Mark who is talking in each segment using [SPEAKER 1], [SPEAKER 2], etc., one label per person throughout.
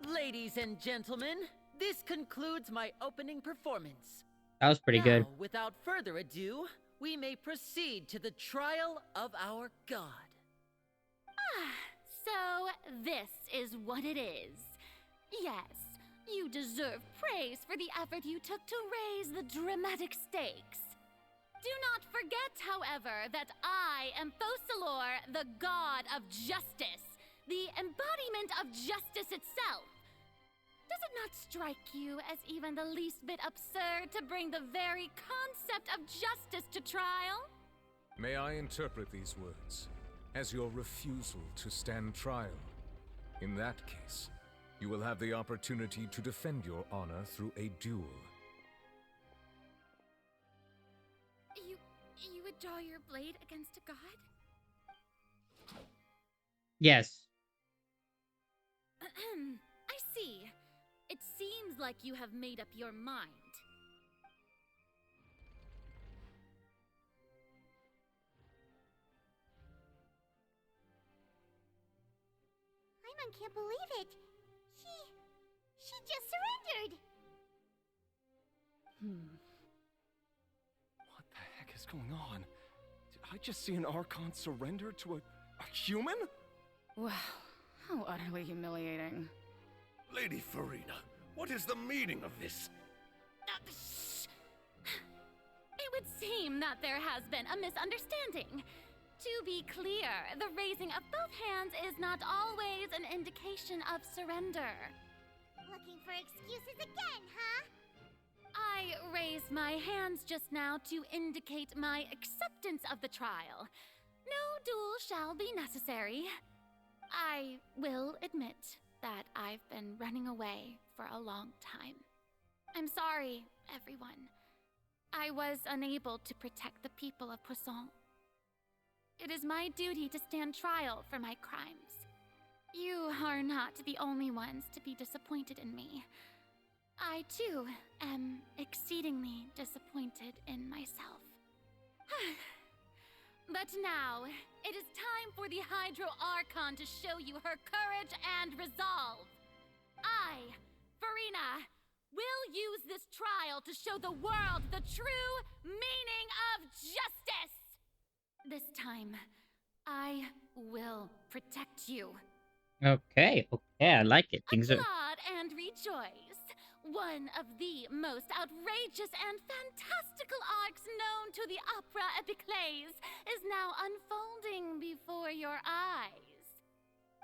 [SPEAKER 1] Ladies and gentlemen, this concludes my opening performance.
[SPEAKER 2] That was pretty good.
[SPEAKER 1] Now, without further ado, we may proceed to the trial of our god.
[SPEAKER 3] So this is what it is. Yes, you deserve praise for the effort you took to raise the dramatic stakes. Do not forget, however, that I am Focalor, the god of justice, the embodiment of justice itself. Does it not strike you as even the least bit absurd to bring the very concept of justice to trial?
[SPEAKER 4] May I interpret these words as your refusal to stand trial? In that case, you will have the opportunity to defend your honor through a duel.
[SPEAKER 3] You would draw your blade against a god?
[SPEAKER 2] Yes.
[SPEAKER 3] I see. It seems like you have made up your mind.
[SPEAKER 5] Paimon can't believe it. She just surrendered.
[SPEAKER 6] What the heck is going on? Did I just see an Archon surrender to a human?
[SPEAKER 7] Wow, how utterly humiliating.
[SPEAKER 8] Lady Furina, what is the meaning of this?
[SPEAKER 3] It would seem that there has been a misunderstanding. To be clear, the raising of both hands is not always an indication of surrender.
[SPEAKER 5] Looking for excuses again, huh?
[SPEAKER 3] I raised my hands just now to indicate my acceptance of the trial. No duel shall be necessary. I will admit that I've been running away for a long time. I'm sorry, everyone. I was unable to protect the people of Poisson. It is my duty to stand trial for my crimes. You are not the only ones to be disappointed in me. I, too, am exceedingly disappointed in myself. But now, it is time for the Hydro Archon to show you her courage and resolve. I, Furina, will use this trial to show the world the true meaning of justice! This time, I will protect you.
[SPEAKER 2] Okay, I like it. Things are...
[SPEAKER 3] Applaud and rejoice. One of the most outrageous and fantastical arcs known to the opera epiclese is now unfolding before your eyes.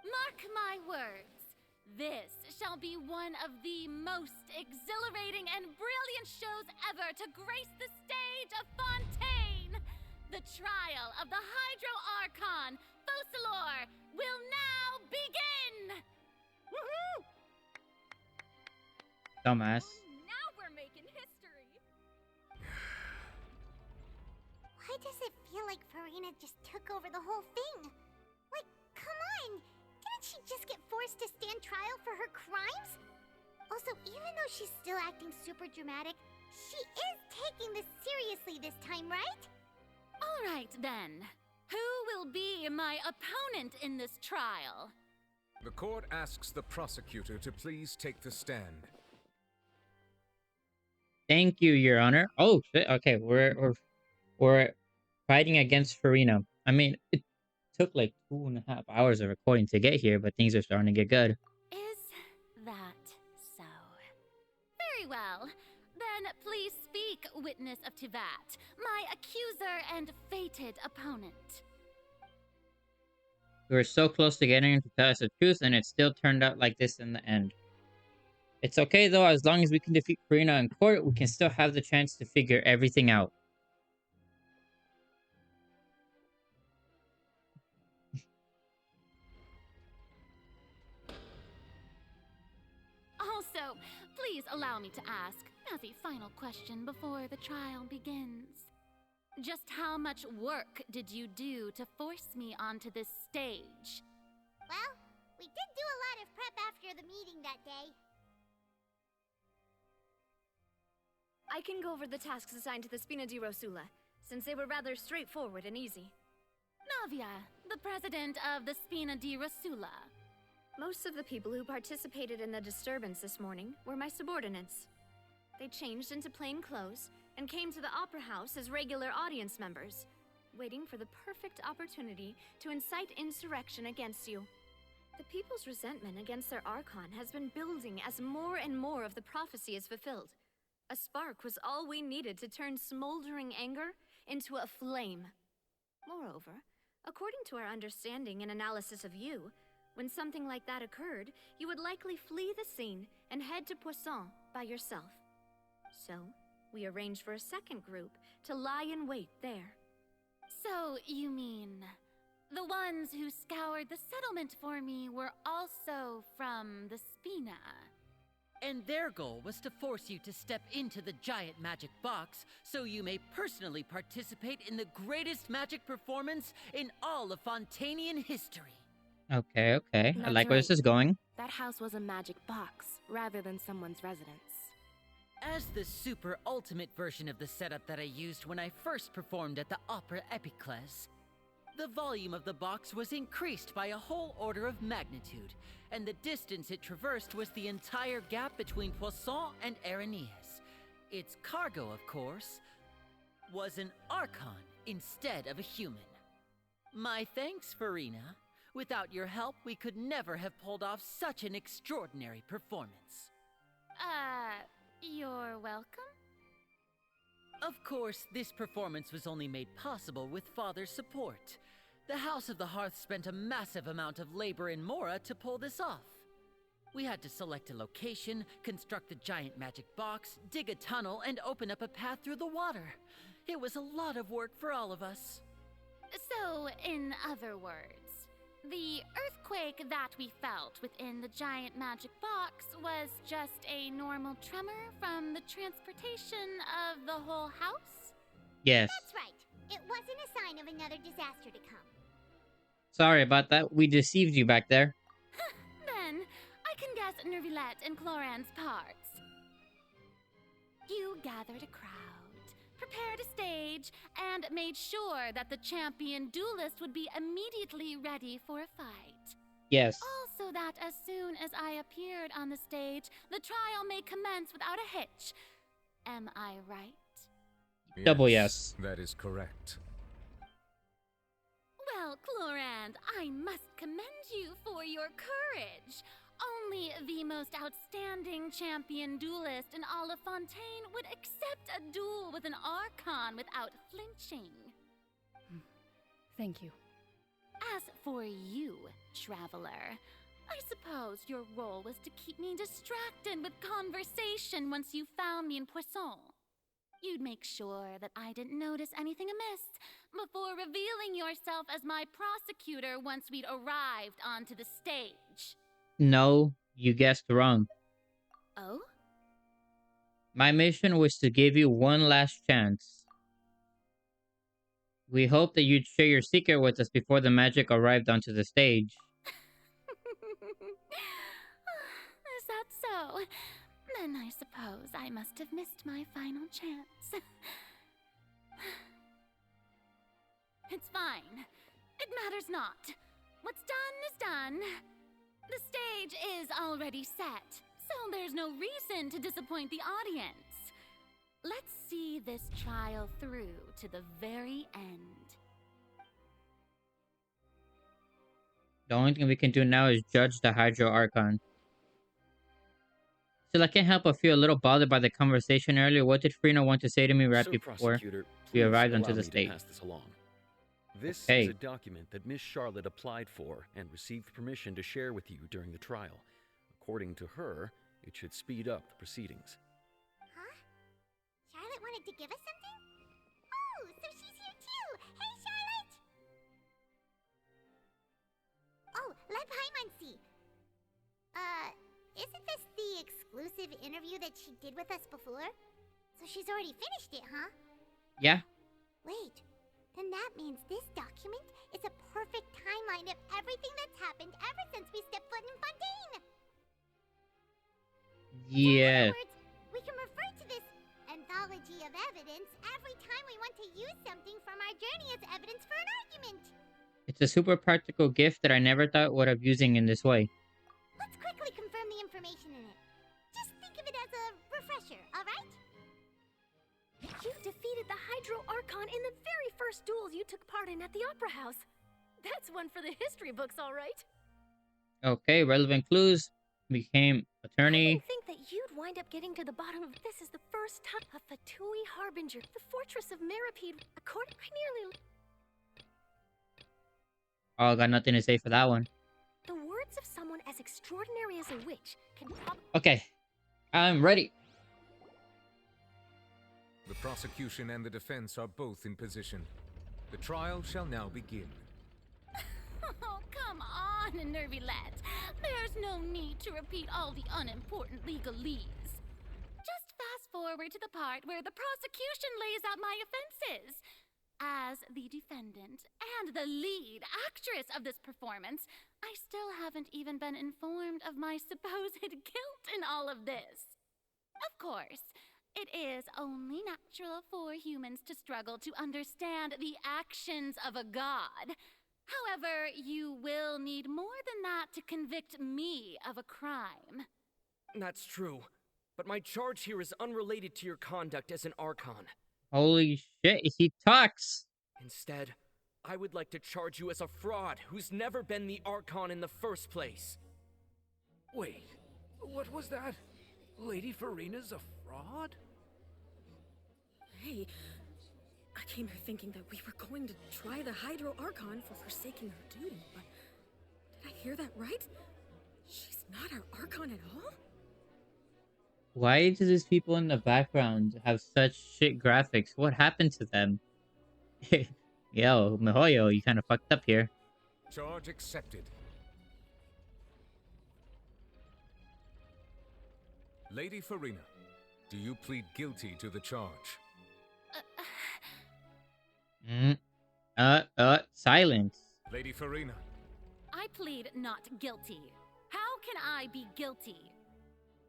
[SPEAKER 3] Mark my words, this shall be one of the most exhilarating and brilliant shows ever to grace the stage of Fontaine. The trial of the Hydro Archon, Focalor, will now begin! Woohoo!
[SPEAKER 2] Dumbass.
[SPEAKER 3] Now we're making history!
[SPEAKER 5] Why does it feel like Furina just took over the whole thing? Like, come on! Didn't she just get forced to stand trial for her crimes? Also, even though she's still acting super dramatic, she is taking this seriously this time, right?
[SPEAKER 3] All right, then. Who will be my opponent in this trial?
[SPEAKER 4] The court asks the prosecutor to please take the stand.
[SPEAKER 2] Thank you, Your Honor. Oh shit. Okay, we're fighting against Furina. I mean, it took like 2.5 hours of recording to get here, but things are starting to get good.
[SPEAKER 3] Is that so? Very well. Then please speak, witness of Tivat, my accuser and fated opponent.
[SPEAKER 2] We were so close to getting to tell us the truth, and it still turned out like this in the end. It's okay though, as long as we can defeat Furina in court, we can still have the chance to figure everything out.
[SPEAKER 3] Also, please allow me to ask, as a final question before the trial begins. Just how much work did you do to force me onto this stage?
[SPEAKER 5] Well, we did do a lot of prep after the meeting that day.
[SPEAKER 9] I can go over the tasks assigned to the Spina di Rosula, since they were rather straightforward and easy.
[SPEAKER 3] Navia, the president of the Spina di Rosula.
[SPEAKER 9] Most of the people who participated in the disturbance this morning were my subordinates. They changed into plain clothes and came to the Opera House as regular audience members, waiting for the perfect opportunity to incite insurrection against you. The people's resentment against their Archon has been building as more and more of the prophecy is fulfilled. A spark was all we needed to turn smoldering anger into a flame. Moreover, according to our understanding and analysis of you, when something like that occurred, you would likely flee the scene and head to Poisson by yourself. So, we arranged for a second group to lie in wait there.
[SPEAKER 3] So, you mean the ones who scoured the settlement for me were also from the Spina?
[SPEAKER 1] And their goal was to force you to step into the giant magic box so you may personally participate in the greatest magic performance in all of Fontanian history.
[SPEAKER 2] Okay. I
[SPEAKER 10] That's
[SPEAKER 2] like where this is going.
[SPEAKER 10] That house was a magic box, rather than someone's residence.
[SPEAKER 1] As the super ultimate version of the setup that I used when I first performed at the Opera Epiclese, the volume of the box was increased by a whole order of magnitude, and the distance it traversed was the entire gap between Poisson and Araneas. Its cargo, of course, was an Archon instead of a human. My thanks, Furina. Without your help, we could never have pulled off such an extraordinary performance.
[SPEAKER 3] You're welcome?
[SPEAKER 1] Of course, this performance was only made possible with Father's support. The House of the Hearth spent a massive amount of labor in Mora to pull this off. We had to select a location, construct the giant magic box, dig a tunnel, and open up a path through the water. It was a lot of work for all of us.
[SPEAKER 3] So, in other words, the earthquake that we felt within the giant magic box was just a normal tremor from the transportation of the whole house?
[SPEAKER 2] Yes.
[SPEAKER 5] That's right. It wasn't a sign of another disaster to come.
[SPEAKER 2] Sorry about that. We deceived you back there.
[SPEAKER 3] Then, I can guess Nervilette and Cloran's parts. You gathered a crowd, prepared a stage, and made sure that the champion duelist would be immediately ready for a fight.
[SPEAKER 2] Yes.
[SPEAKER 3] Also that as soon as I appeared on the stage, the trial may commence without a hitch. Am I right?
[SPEAKER 2] Double yes.
[SPEAKER 4] That is correct.
[SPEAKER 3] Well, Clorand, I must commend you for your courage. Only the most outstanding champion duelist in all of Fontaine would accept a duel with an Archon without flinching.
[SPEAKER 10] Thank you.
[SPEAKER 3] As for you, Traveler, I suppose your role was to keep me distracted with conversation once you found me in Poisson. You'd make sure that I didn't notice anything amiss before revealing yourself as my prosecutor once we'd arrived onto the stage.
[SPEAKER 2] No, you guessed wrong.
[SPEAKER 3] Oh?
[SPEAKER 2] My mission was to give you one last chance. We hoped that you'd share your secret with us before the magic arrived onto the stage.
[SPEAKER 3] Is that so? Then I suppose I must have missed my final chance. It's fine. It matters not. What's done is done. The stage is already set, so there's no reason to disappoint the audience. Let's see this trial through to the very end.
[SPEAKER 2] The only thing we can do now is judge the Hydro Archon. Still, I can't help but feel a little bothered by the conversation earlier. What did Furina want to say to me right before we arrived onto the stage?
[SPEAKER 11] This is a document that Miss Charlotte applied for and received permission to share with you during the trial. According to her, it should speed up the proceedings.
[SPEAKER 5] Huh? Charlotte wanted to give us something? Oh, so she's here too! Hey, Charlotte! Oh, Lev Hymansi! Isn't this the exclusive interview that she did with us before? So she's already finished it, huh?
[SPEAKER 2] Yeah.
[SPEAKER 5] Wait, then that means this document is a perfect timeline of everything that's happened ever since we stepped foot in Fontaine!
[SPEAKER 2] Yeah.
[SPEAKER 5] So in other words, we can refer to this anthology of evidence every time we want to use something from our journey as evidence for an argument!
[SPEAKER 2] It's a super practical gift that I never thought would have using in this way.
[SPEAKER 10] You defeated the Hydro Archon in the very first duels you took part in at the Opera House. That's one for the history books, all right.
[SPEAKER 2] Okay, relevant clues. Became
[SPEAKER 10] I
[SPEAKER 2] attorney.
[SPEAKER 10] didn't think that you'd wind up getting to the bottom of this. Is the first time a Fatui Harbinger, the fortress of Meripede. According, I nearly.
[SPEAKER 2] Oh, got nothing to say for that one.
[SPEAKER 10] The words of someone as extraordinary as a witch can probably.
[SPEAKER 2] Okay, I'm ready.
[SPEAKER 4] The prosecution and the defense are both in position. The trial shall now begin.
[SPEAKER 3] Oh, come on, nervy lads. There's no need to repeat all the unimportant legalese. Just fast forward to the part where the prosecution lays out my offenses. As the defendant and the lead actress of this performance, I still haven't even been informed of my supposed guilt in all of this. Of course, it is only natural for humans to struggle to understand the actions of a god. However, you will need more than that to convict me of a crime.
[SPEAKER 12] That's true, but my charge here is unrelated to your conduct as an Archon.
[SPEAKER 2] Holy shit, he talks.
[SPEAKER 12] Instead, I would like to charge you as a fraud who's never been the Archon in the first place.
[SPEAKER 8] Wait, what was that? Lady Furina's a fraud?
[SPEAKER 10] Hey, I came here thinking that we were going to try the Hydro Archon for forsaking her duty, but did I hear that right? She's not our Archon at all?
[SPEAKER 2] Why do these people in the background have such shit graphics? What happened to them? Yo, Mihoyo, you kind of fucked up here.
[SPEAKER 4] Charge accepted. Lady Furina, do you plead guilty to the charge?
[SPEAKER 2] Silence.
[SPEAKER 4] Lady Furina.
[SPEAKER 3] I plead not guilty. How can I be guilty?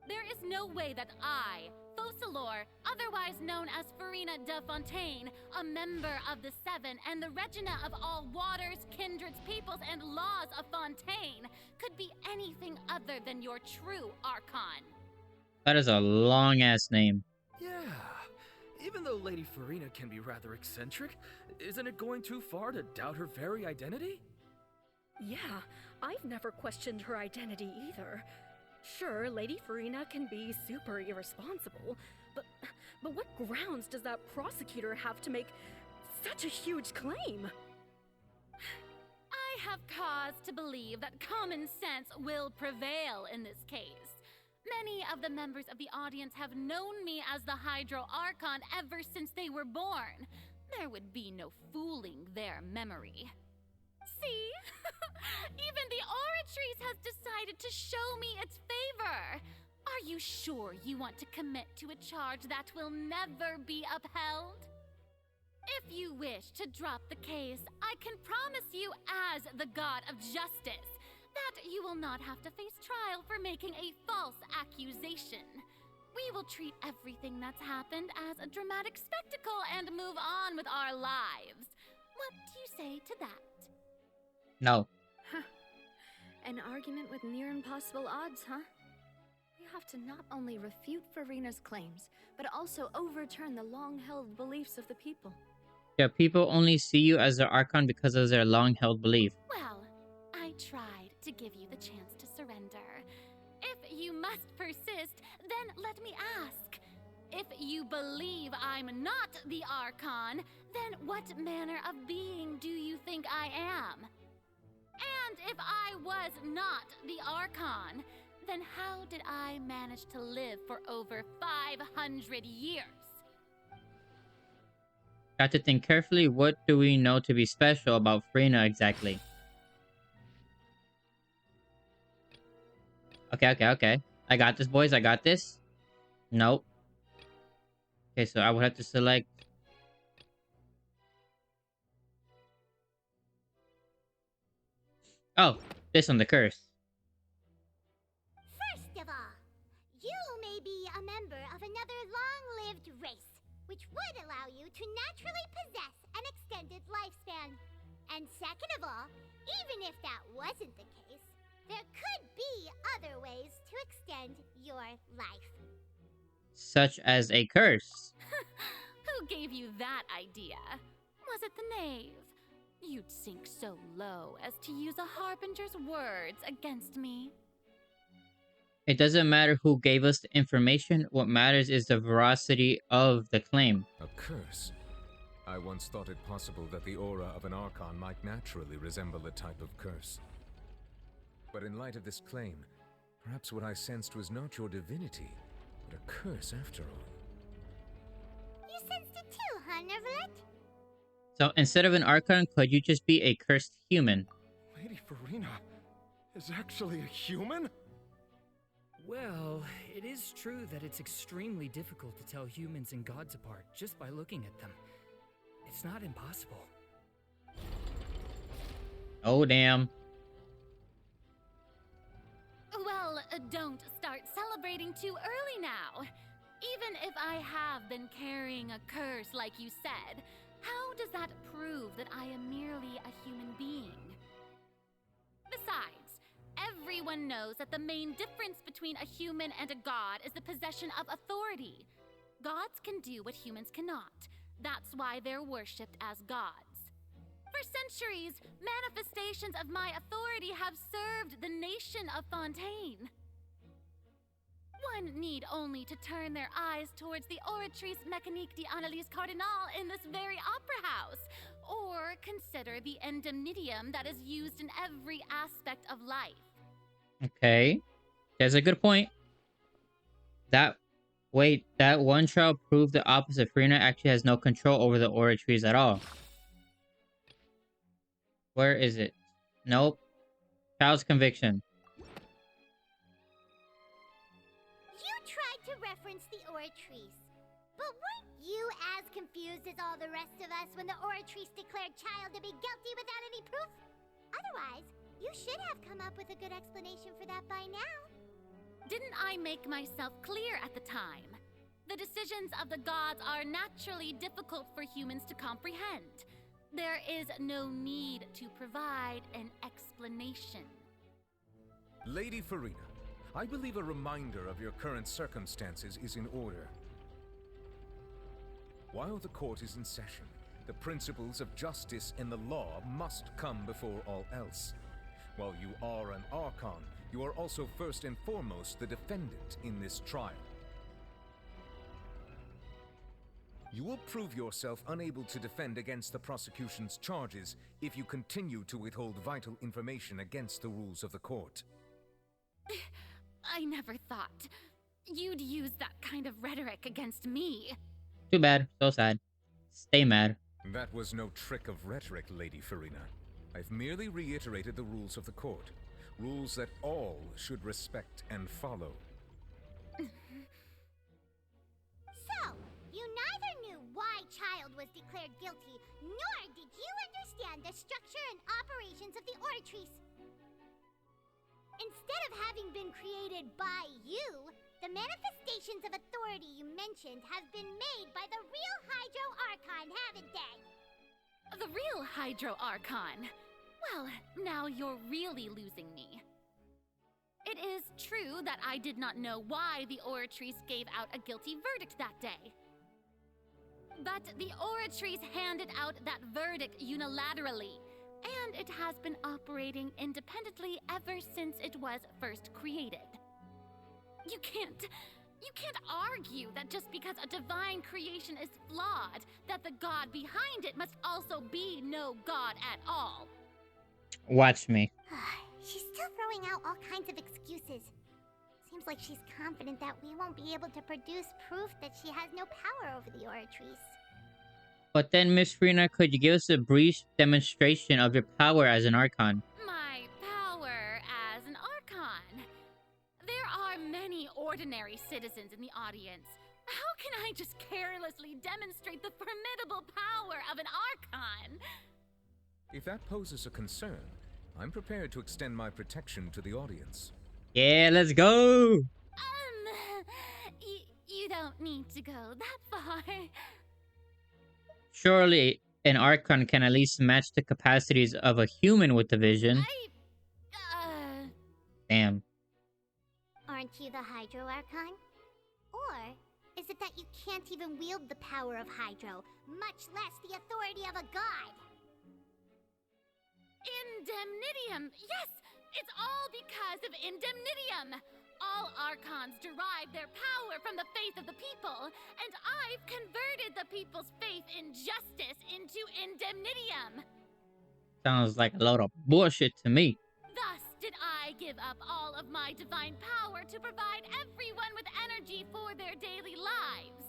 [SPEAKER 3] There is no way that I, Focalor, otherwise known as Furina de Fontaine, a member of the Seven and the Regina of all waters, kindreds, peoples, and laws of Fontaine, could be anything other than your true Archon.
[SPEAKER 2] That is a long-ass name.
[SPEAKER 6] Yeah, even though Lady Furina can be rather eccentric, isn't it going too far to doubt her very identity?
[SPEAKER 10] Yeah, I've never questioned her identity either. Sure, Lady Furina can be super irresponsible, but what grounds does that prosecutor have to make such a huge claim?
[SPEAKER 3] I have cause to believe that common sense will prevail in this case. Many of the members of the audience have known me as the Hydro Archon ever since they were born. There would be no fooling their memory. See? Even the Oratrice has decided to show me its favor. Are you sure you want to commit to a charge that will never be upheld? If you wish to drop the case, I can promise you as the God of Justice that you will not have to face trial for making a false accusation. We will treat everything that's happened as a dramatic spectacle and move on with our lives. What do you say to that?
[SPEAKER 2] No.
[SPEAKER 9] Huh. An argument with near impossible odds, huh? We have to not only refute Furina's claims, but also overturn the long-held beliefs of the people.
[SPEAKER 2] Yeah, people only see you as their Archon because of their long-held belief.
[SPEAKER 3] Well, I tried to give you the chance to surrender. If you must persist, then let me ask. If you believe I'm not the Archon, then what manner of being do you think I am? And if I was not the Archon, then how did I manage to live for over 500 years?
[SPEAKER 2] Got to think carefully, what do we know to be special about Furina exactly? Okay. I got this, boys. I got this. Nope. Okay, so I would have to select... Oh, this one, the curse.
[SPEAKER 5] First of all, you may be a member of another long-lived race, which would allow you to naturally possess an extended lifespan. And second of all, even if that wasn't the case, there could be other ways to extend your life.
[SPEAKER 2] Such as a curse.
[SPEAKER 3] Who Who gave you that idea? Was it the knave? You'd sink so low as to use a harbinger's words against me.
[SPEAKER 2] It doesn't matter who gave us the information. What matters is the veracity of the claim.
[SPEAKER 4] A curse? I once thought it possible that the aura of an Archon might naturally resemble a type of curse. But in light of this claim, perhaps what I sensed was not your divinity, but a curse after all.
[SPEAKER 5] You sensed it too, huh, Neverlet?
[SPEAKER 2] So instead of an Archon, could you just be a cursed human?
[SPEAKER 8] Lady Furina is actually a human?
[SPEAKER 13] Well, it is true that it's extremely difficult to tell humans and gods apart just by looking at them. It's not impossible.
[SPEAKER 2] Oh, damn.
[SPEAKER 3] Well, don't start celebrating too early now. Even if I have been carrying a curse like you said, how does that prove that I am merely a human being? Besides, everyone knows that the main difference between a human and a god is the possession of authority. Gods can do what humans cannot. That's why they're worshipped as gods. For centuries, manifestations of my authority have served the nation of Fontaine. One need only to turn their eyes towards the Oratrice Mécanique d'Analyse Cardinal in this very opera house, or consider the indemnitium that is used in every aspect of life.
[SPEAKER 2] Okay. That's a good point. That one trial proved the opposite. Furina actually has no control over the Oratrice at all. Where is it? Nope. Child's conviction.
[SPEAKER 5] You tried to reference the Oratrice, but weren't you as confused as all the rest of us when the Oratrice declared Child to be guilty without any proof? Otherwise, you should have come up with a good explanation for that by now.
[SPEAKER 3] Didn't I make myself clear at the time? The decisions of the gods are naturally difficult for humans to comprehend. There is no need to provide an explanation.
[SPEAKER 4] Lady Furina, I believe a reminder of your current circumstances is in order. While the court is in session, the principles of justice and the law must come before all else. While you are an Archon, you are also first and foremost the defendant in this trial. You will prove yourself unable to defend against the prosecution's charges if you continue to withhold vital information against the rules of the court.
[SPEAKER 3] I never thought you'd use that kind of rhetoric against me.
[SPEAKER 2] Too bad. So sad. Stay mad.
[SPEAKER 4] That was no trick of rhetoric, Lady Furina. I've merely reiterated the rules of the court. Rules that all should respect and follow.
[SPEAKER 5] So, you neither knew why Child was declared guilty, nor did you understand the structure and operations of the Oratrice. Instead of having been created by you, the manifestations of authority you mentioned have been made by the real Hydro Archon, haven't they?
[SPEAKER 3] The real Hydro Archon? Well, now you're really losing me. It is true that I did not know why the Oratrice gave out a guilty verdict that day. But the Oratrice handed out that verdict unilaterally, and it has been operating independently ever since it was first created. You can't argue that just because a divine creation is flawed, that the god behind it must also be no god at all.
[SPEAKER 2] Watch me.
[SPEAKER 5] She's still throwing out all kinds of excuses. Seems like she's confident that we won't be able to produce proof that she has no power over the Oratrice.
[SPEAKER 2] But then, Miss Furina, could you give us a brief demonstration of your power as an Archon?
[SPEAKER 3] My power as an Archon? There are many ordinary citizens in the audience. How can I just carelessly demonstrate the formidable power of an Archon?
[SPEAKER 4] If that poses a concern, I'm prepared to extend my protection to the audience.
[SPEAKER 2] Yeah, let's go!
[SPEAKER 3] You don't need to go that far.
[SPEAKER 2] Surely, an Archon can at least match the capacities of a human with the vision. Damn.
[SPEAKER 5] Aren't you the Hydro Archon? Or is it that you can't even wield the power of Hydro, much less the authority of a god?
[SPEAKER 3] Indemnitium! Yes! It's all because of Indemnitium! All Archons derive their power from the faith of the people, and I've converted the people's faith in justice into Indemnitium!
[SPEAKER 2] Sounds like a load of bullshit to me.
[SPEAKER 3] Thus did I give up all of my divine power to provide everyone with energy for their daily lives.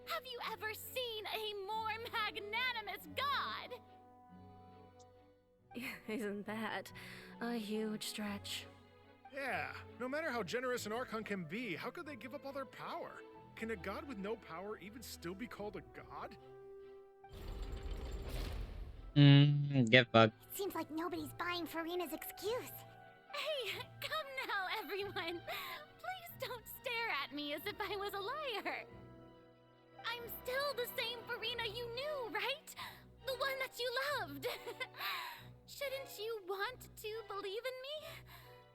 [SPEAKER 3] Have you ever seen a more magnanimous god?
[SPEAKER 10] Isn't that a huge stretch?
[SPEAKER 14] Yeah, no matter how generous an Archon can be, how could they give up all their power? Can a god with no power even still be called a god?
[SPEAKER 2] Get fucked.
[SPEAKER 5] It seems like nobody's buying Furina's excuse.
[SPEAKER 3] Hey, come now, everyone. Please don't stare at me as if I was a liar. I'm still the same Furina you knew, right? The one that you loved. Shouldn't you want to believe in me?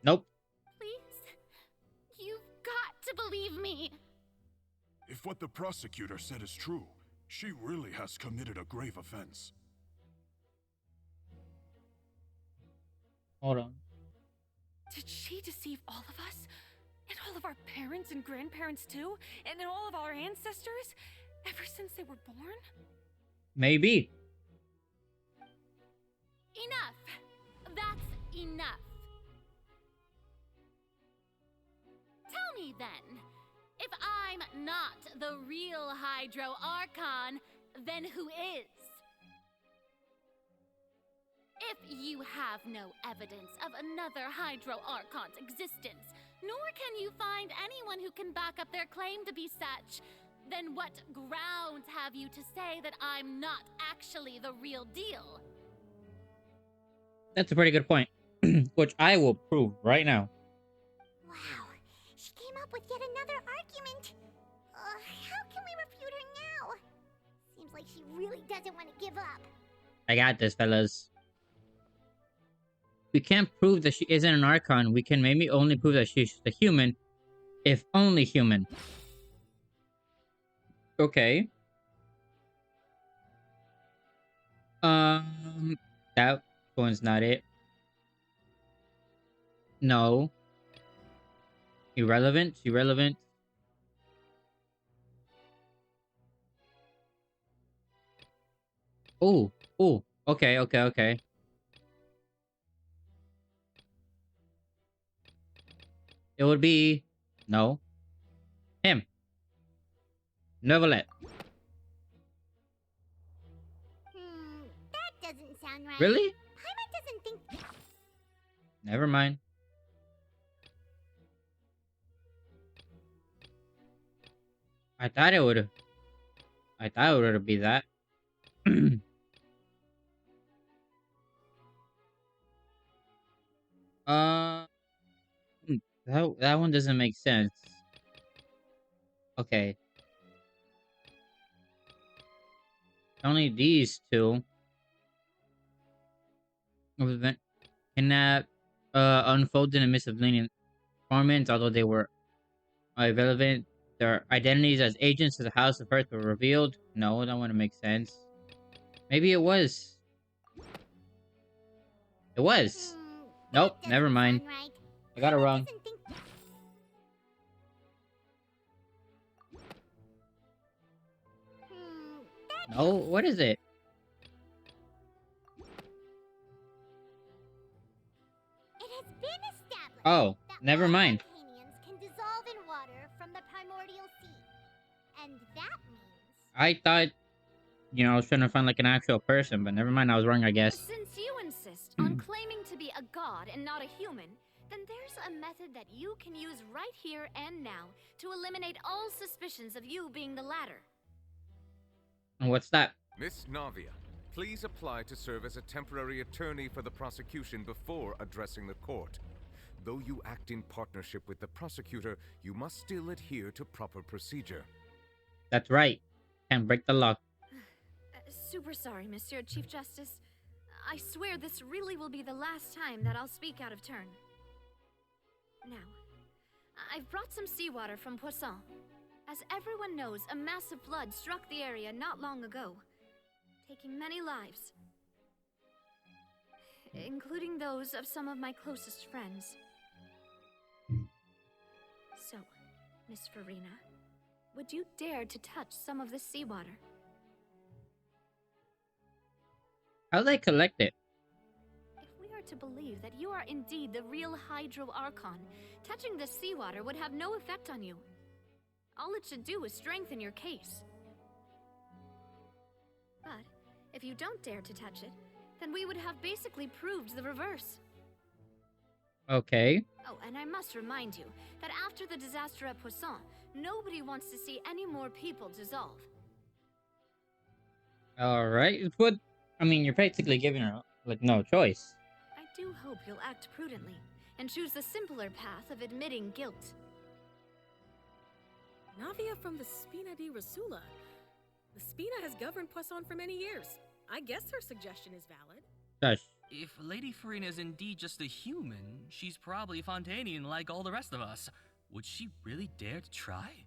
[SPEAKER 2] Nope.
[SPEAKER 3] Please? You've got to believe me.
[SPEAKER 15] If what the prosecutor said is true, she really has committed a grave offense.
[SPEAKER 2] Hold on.
[SPEAKER 7] Did she deceive all of us? And all of our parents and grandparents too? And all of our ancestors? Ever since they were born?
[SPEAKER 2] Maybe.
[SPEAKER 3] Enough. That's enough. Tell me then, if I'm not the real Hydro Archon, then who is? If you have no evidence of another Hydro Archon's existence, nor can you find anyone who can back up their claim to be such, then what grounds have you to say that I'm not actually the real deal?
[SPEAKER 2] That's a pretty good point, which I will prove right now.
[SPEAKER 5] Wow, she came up with yet another argument. How can we refute her now? Seems like she really doesn't want to give up.
[SPEAKER 2] I got this, fellas. We can't prove that she isn't an Archon. We can maybe only prove that she's a human, if only human. Okay. That one's not it. No. Irrelevant. Irrelevant. Oh. Oh. Okay. Okay. Okay. It would be no. Him. Neverlet.
[SPEAKER 5] That doesn't sound right.
[SPEAKER 2] Really?
[SPEAKER 5] Paimon doesn't think.
[SPEAKER 2] Never mind. I thought it would be that. That one doesn't make sense. Okay. Only these two. Kidnapped, unfolded in the midst of lenient performance, although they were irrelevant. Their identities as agents of the House of Earth were revealed. No, that wouldn't make sense. Maybe it was. It was. Nope, never mind.
[SPEAKER 5] Right.
[SPEAKER 2] I got it wrong. No, what is it?
[SPEAKER 5] It has been established.
[SPEAKER 2] Oh,
[SPEAKER 5] that
[SPEAKER 2] never mind.
[SPEAKER 5] Arcanians can dissolve in water from the primordial sea, and that means.
[SPEAKER 2] I thought, I was trying to find like an actual person, but never mind. I was wrong, I guess.
[SPEAKER 9] Since you insist on claiming to be a god and not a human, then there's a method that you can use right here and now to eliminate all suspicions of you being the latter.
[SPEAKER 2] And what's that?
[SPEAKER 4] Miss Navia, please apply to serve as a temporary attorney for the prosecution before addressing the court. Though you act in partnership with the prosecutor, you must still adhere to proper procedure.
[SPEAKER 2] That's right. Can't break the law.
[SPEAKER 9] Super sorry, Monsieur Chief Justice. I swear this really will be the last time that I'll speak out of turn. Now, I've brought some seawater from Poisson. As everyone knows, a massive flood struck the area not long ago, taking many lives, including those of some of my closest friends. So, Miss Furina, would you dare to touch some of the seawater?
[SPEAKER 2] How do they collect it?
[SPEAKER 9] If we are to believe that you are indeed the real Hydro Archon, touching the seawater would have no effect on you. All it should do is strengthen your case. But if you don't dare to touch it, then we would have basically proved the reverse.
[SPEAKER 2] Okay.
[SPEAKER 9] Oh, and I must remind you that after the disaster at Poisson, nobody wants to see any more people dissolve.
[SPEAKER 2] Alright. But, I mean, you're practically giving her, like, no choice.
[SPEAKER 9] I do hope you'll act prudently and choose the simpler path of admitting guilt.
[SPEAKER 10] Navia from the Spina di Rasula. The Spina has governed Poisson for many years. I guess her suggestion is valid.
[SPEAKER 2] Gosh.
[SPEAKER 6] If Lady Furina is indeed just a human, she's probably Fontanian like all the rest of us. Would she really dare to try?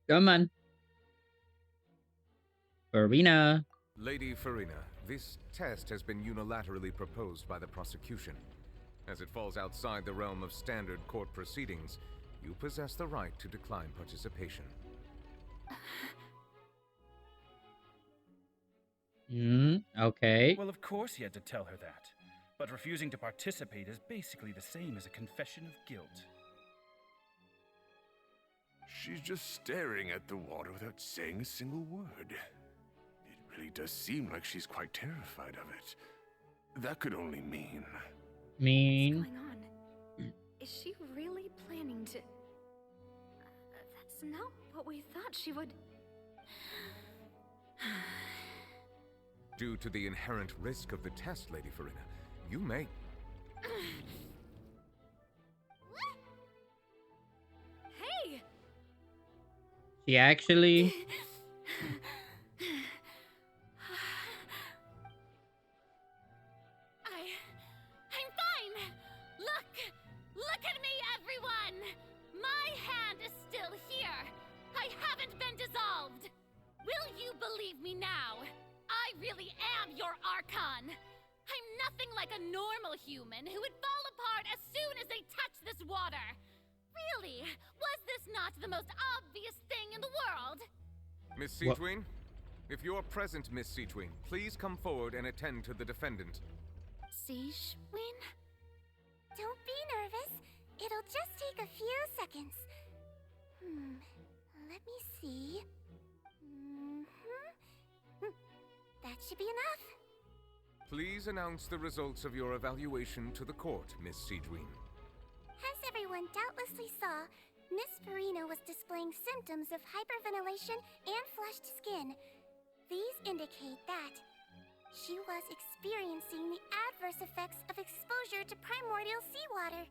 [SPEAKER 2] Come on. Furina.
[SPEAKER 4] Lady Furina, this test has been unilaterally proposed by the prosecution. As it falls outside the realm of standard court proceedings, you possess the right to decline participation.
[SPEAKER 2] Okay.
[SPEAKER 16] Well, of course he had to tell her that. But refusing to participate is basically the same as a confession of guilt.
[SPEAKER 15] She's just staring at the water without saying a single word. It really does seem like she's quite terrified of it. That could only mean...
[SPEAKER 2] Mean?
[SPEAKER 9] What's going on? Is she really planning to... That's not what we thought she would...
[SPEAKER 4] Due to the inherent risk of the test, Lady Furina, you may...
[SPEAKER 9] Hey!
[SPEAKER 2] She actually...
[SPEAKER 3] I'm fine! Look at me, everyone! My hand is still here! I haven't been dissolved! Will you believe me now? I really am your Archon! I'm nothing like a normal human who would fall apart as soon as they touch this water! Really? Was this not the most obvious thing in the world?
[SPEAKER 4] Miss Seetween? If you're present, Miss Seetween, please come forward and attend to the defendant.
[SPEAKER 5] Seetween? Don't be nervous. It'll just take a few seconds. Let me see. That should be enough.
[SPEAKER 4] Please announce the results of your evaluation to the court, Miss Seetween.
[SPEAKER 5] As everyone doubtlessly saw, Miss Furina was displaying symptoms of hyperventilation and flushed skin. These indicate that she was experiencing the adverse effects of exposure to primordial seawater.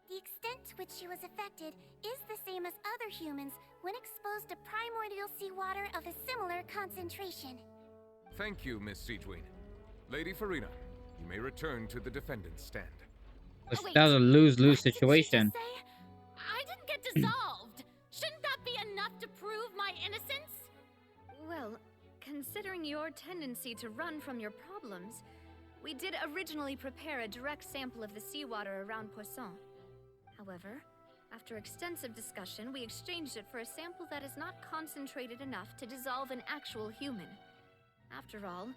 [SPEAKER 5] The extent to which she was affected is the same as other humans when exposed to primordial seawater of a similar concentration.
[SPEAKER 4] Thank you, Miss Seetween. Lady Furina, you may return to the defendant's stand.
[SPEAKER 2] That was a lose-lose situation.
[SPEAKER 3] I didn't get dissolved! Shouldn't that be enough to prove my innocence?
[SPEAKER 9] Well, considering your tendency to run from your problems, we did originally prepare a direct sample of the seawater around Poisson. However, after extensive discussion, we exchanged it for a sample that is not concentrated enough to dissolve an actual human. After all,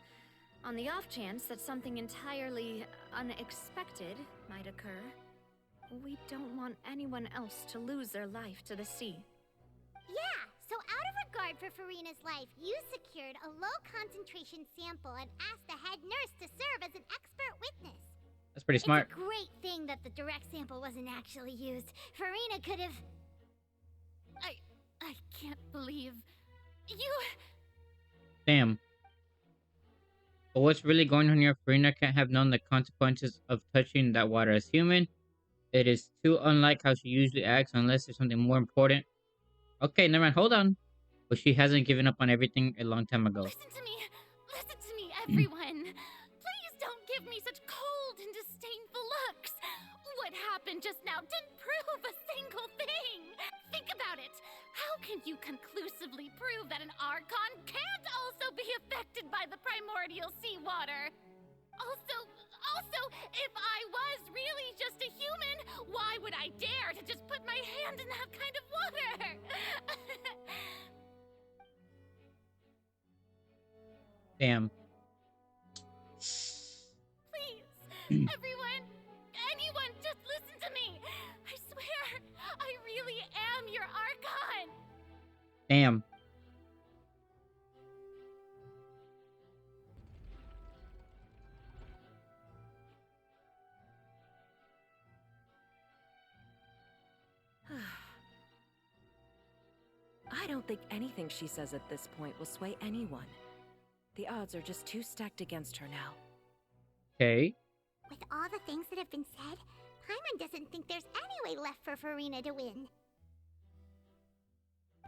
[SPEAKER 9] on the off chance that something entirely unexpected might occur, we don't want anyone else to lose their life to the sea.
[SPEAKER 5] Yeah, so out of regard for Furina's life, you secured a low-concentration sample and asked the head nurse to serve as an expert witness.
[SPEAKER 2] That's pretty smart.
[SPEAKER 5] It's a great thing that the direct sample wasn't actually used. Furina could have...
[SPEAKER 3] I can't believe... You...
[SPEAKER 2] Damn. But what's really going on here? Furina can't have known the consequences of touching that water as human. It is too unlike how she usually acts unless there's something more important. Okay, never mind. Hold on. But she hasn't given up on everything a long time ago.
[SPEAKER 3] Listen to me, everyone. Please Please don't give me such cold and disdainful looks. What happened just now didn't prove a single thing. Think about it. How can you conclusively prove that an Archon can't also be affected by the primordial seawater? Also, if I was really just a human, why would I dare to just put my hand in that kind of water?
[SPEAKER 2] Damn.
[SPEAKER 3] Please, everyone, anyone, just listen to me. I swear, I really am your Archon.
[SPEAKER 2] Damn.
[SPEAKER 17] I don't think anything she says at this point will sway anyone. The odds are just too stacked against her now.
[SPEAKER 2] Okay.
[SPEAKER 5] With all the things that have been said, Paimon doesn't think there's any way left for Furina to win.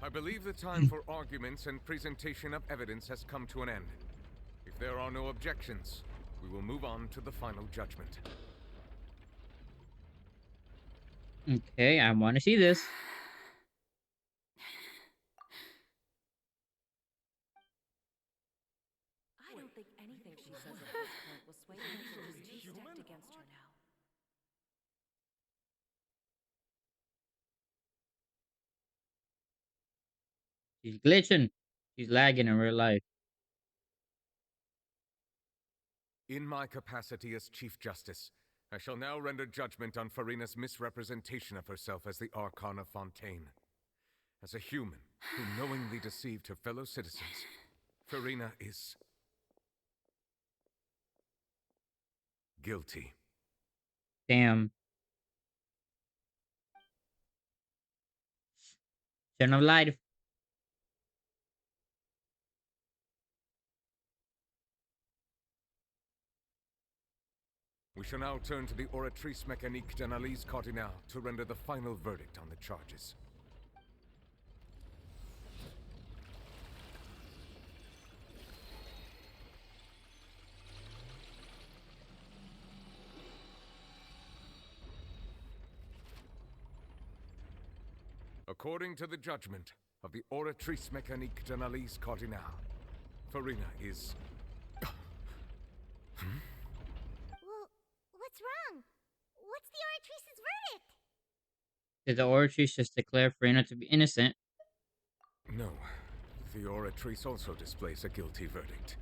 [SPEAKER 4] I believe the time for arguments and presentation of evidence has come to an end. If there are no objections, we will move on to the final judgment.
[SPEAKER 2] Okay, I want to see this.
[SPEAKER 17] I don't think anything she says at this point will sway anyone. She's too stacked against her now.
[SPEAKER 2] She's glitching. She's lagging in real life.
[SPEAKER 4] In my capacity as Chief Justice, I shall now render judgment on Furina's misrepresentation of herself as the Archon of Fontaine. As a human who knowingly deceived her fellow citizens, Furina is guilty.
[SPEAKER 2] Damn. Shouldn't have lied.
[SPEAKER 4] We shall now turn to the Oratrice Mécanique d'Analyse Cardinale to render the final verdict on the charges. According to the judgment of the Oratrice Mécanique d'Analyse Cardinale, Furina is...
[SPEAKER 5] Well, what's wrong? What's the Oratrice's verdict?
[SPEAKER 2] Did the Oratrice just declare Furina to be innocent?
[SPEAKER 4] No. The Oratrice also displays a guilty verdict.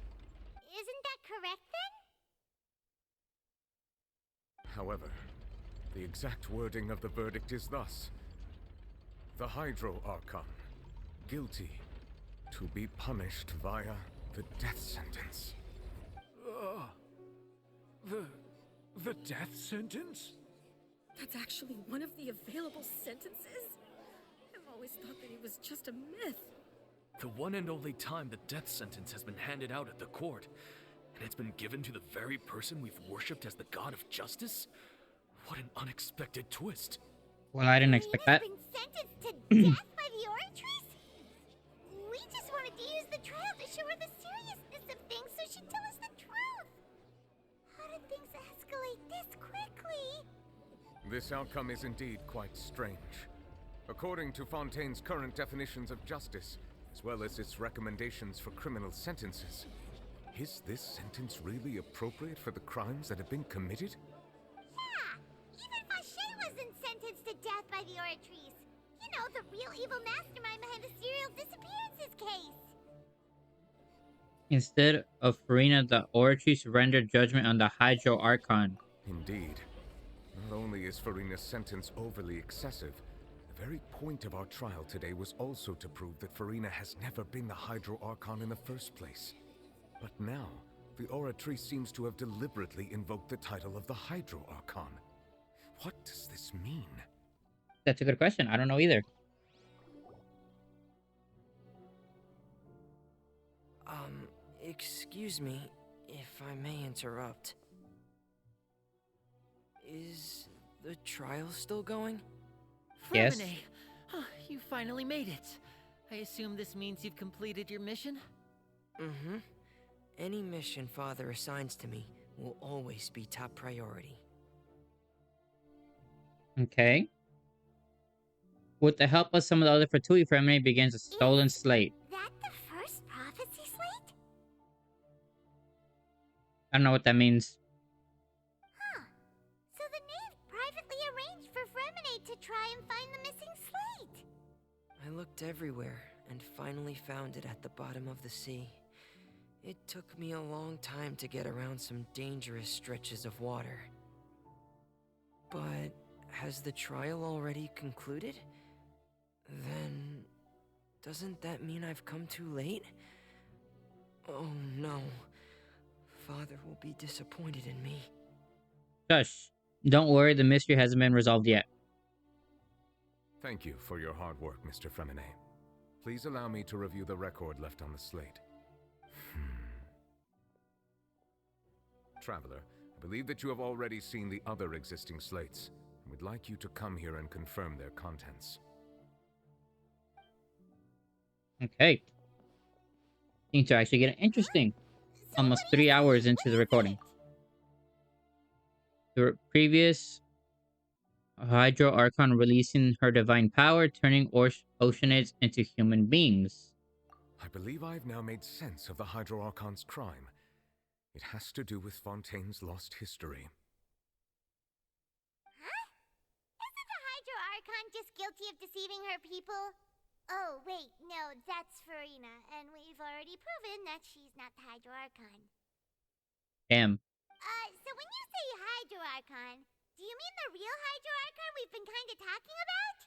[SPEAKER 5] Isn't that correct then?
[SPEAKER 4] However, the exact wording of the verdict is thus. The Hydro Archon, guilty to be punished via the death sentence.
[SPEAKER 8] The death sentence?
[SPEAKER 10] That's actually one of the available sentences? I've always thought that it was just a myth.
[SPEAKER 12] The one and only time the death sentence has been handed out at the court, and it's been given to the very person we've worshipped as the god of justice? What an unexpected twist.
[SPEAKER 2] Well, I didn't expect that.
[SPEAKER 5] Been sentenced to death by the Oratrice? We just wanted to use the trial to show her the seriousness of things so she'd tell us the truth. How did things escalate this quickly?
[SPEAKER 4] This outcome is indeed quite strange. According to Fontaine's current definitions of justice, as well as its recommendations for criminal sentences, is this sentence really appropriate for the crimes that have been committed?
[SPEAKER 5] Yeah, even Fache wasn't sentenced to death by the Oratrice. You know, the real evil mastermind behind the serial disappearances case.
[SPEAKER 2] Instead of Furina, the Oratrice rendered judgment on the Hydro Archon.
[SPEAKER 4] Indeed. Not only is Furina's sentence overly excessive, the very point of our trial today was also to prove that Furina has never been the Hydro Archon in the first place. But now, the Oratrice seems to have deliberately invoked the title of the Hydro Archon. What does this mean?
[SPEAKER 2] That's a good question. I don't know either.
[SPEAKER 18] Excuse me, if I may interrupt. Is the trial still going?
[SPEAKER 2] Yes.
[SPEAKER 1] Fromine, you finally made it. I assume this means you've completed your mission?
[SPEAKER 18] Mm-hmm. Any mission Father assigns to me, will always be top priority.
[SPEAKER 2] Okay. With the help of some of the other Fatui, Fremine begins a stolen slate.
[SPEAKER 5] That the first prophecy slate?
[SPEAKER 2] I don't know what that means.
[SPEAKER 5] Huh. So the knave privately arranged for Fremine to try and find the missing slate.
[SPEAKER 18] I looked everywhere and finally found it at the bottom of the sea. It took me a long time to get around some dangerous stretches of water. But has the trial already concluded? Then, doesn't that mean I've come too late? Oh no. Father will be disappointed in me.
[SPEAKER 2] Shush. Don't worry, the mystery hasn't been resolved yet.
[SPEAKER 4] Thank you for your hard work, Mr. Fremine. Please allow me to review the record left on the slate. Traveler, I believe that you have already seen the other existing slates, and would like you to come here and confirm their contents.
[SPEAKER 2] Okay. Things are actually getting interesting. Almost 3 hours into the recording. The previous Hydro Archon releasing her divine power, turning oceanids into human beings.
[SPEAKER 4] I believe I've now made sense of the Hydro Archon's crime. It has to do with Fontaine's lost history.
[SPEAKER 5] Huh? Isn't the Hydro Archon just guilty of deceiving her people? Oh, wait, no, that's Furina, and we've already proven that she's not the Hydro Archon.
[SPEAKER 2] Damn.
[SPEAKER 5] So when you say Hydro Archon, do you mean the real Hydro Archon we've been kinda talking about?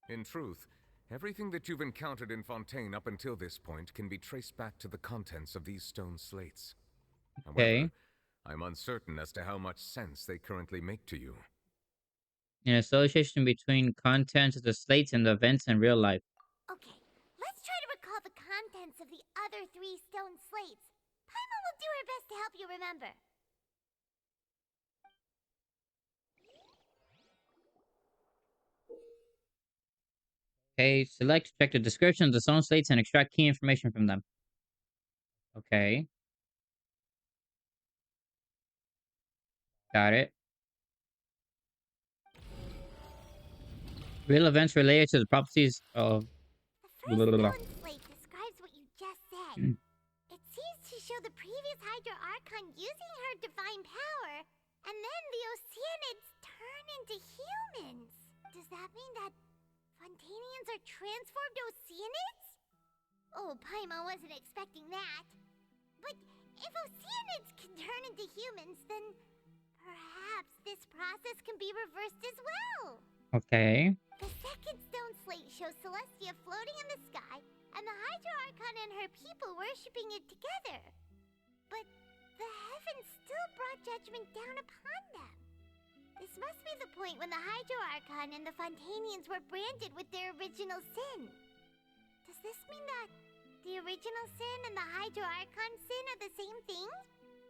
[SPEAKER 4] In truth, everything that you've encountered in Fontaine up until this point can be traced back to the contents of these stone slates.
[SPEAKER 2] Okay.
[SPEAKER 4] However, I'm uncertain as to how much sense they currently make to you.
[SPEAKER 2] An association between contents of the slates and the events in real life.
[SPEAKER 5] Okay, let's try to recall the contents of the other 3 stone slates. Paimon will do her best to help you remember.
[SPEAKER 2] Okay, select, check the description of the stone slates and extract key information from them. Okay. Got it. Real events related to the prophecies of...
[SPEAKER 5] The first stone slate describes what you just said. It seems to show the previous Hydro Archon using her divine power, and then the Oceanids turn into humans. Does that mean that Fontainians are transformed Oceanids? Oh, Paimon wasn't expecting that. But if Oceanids can turn into humans, then perhaps this process can be reversed as well.
[SPEAKER 2] Okay.
[SPEAKER 5] The second stone slate shows Celestia floating in the sky, and the Hydro Archon and her people worshipping it together. But the heavens still brought judgment down upon them. This must be the point when the Hydro Archon and the Fontainians were branded with their original sin. Does this mean that the original sin and the Hydro Archon sin are the same thing?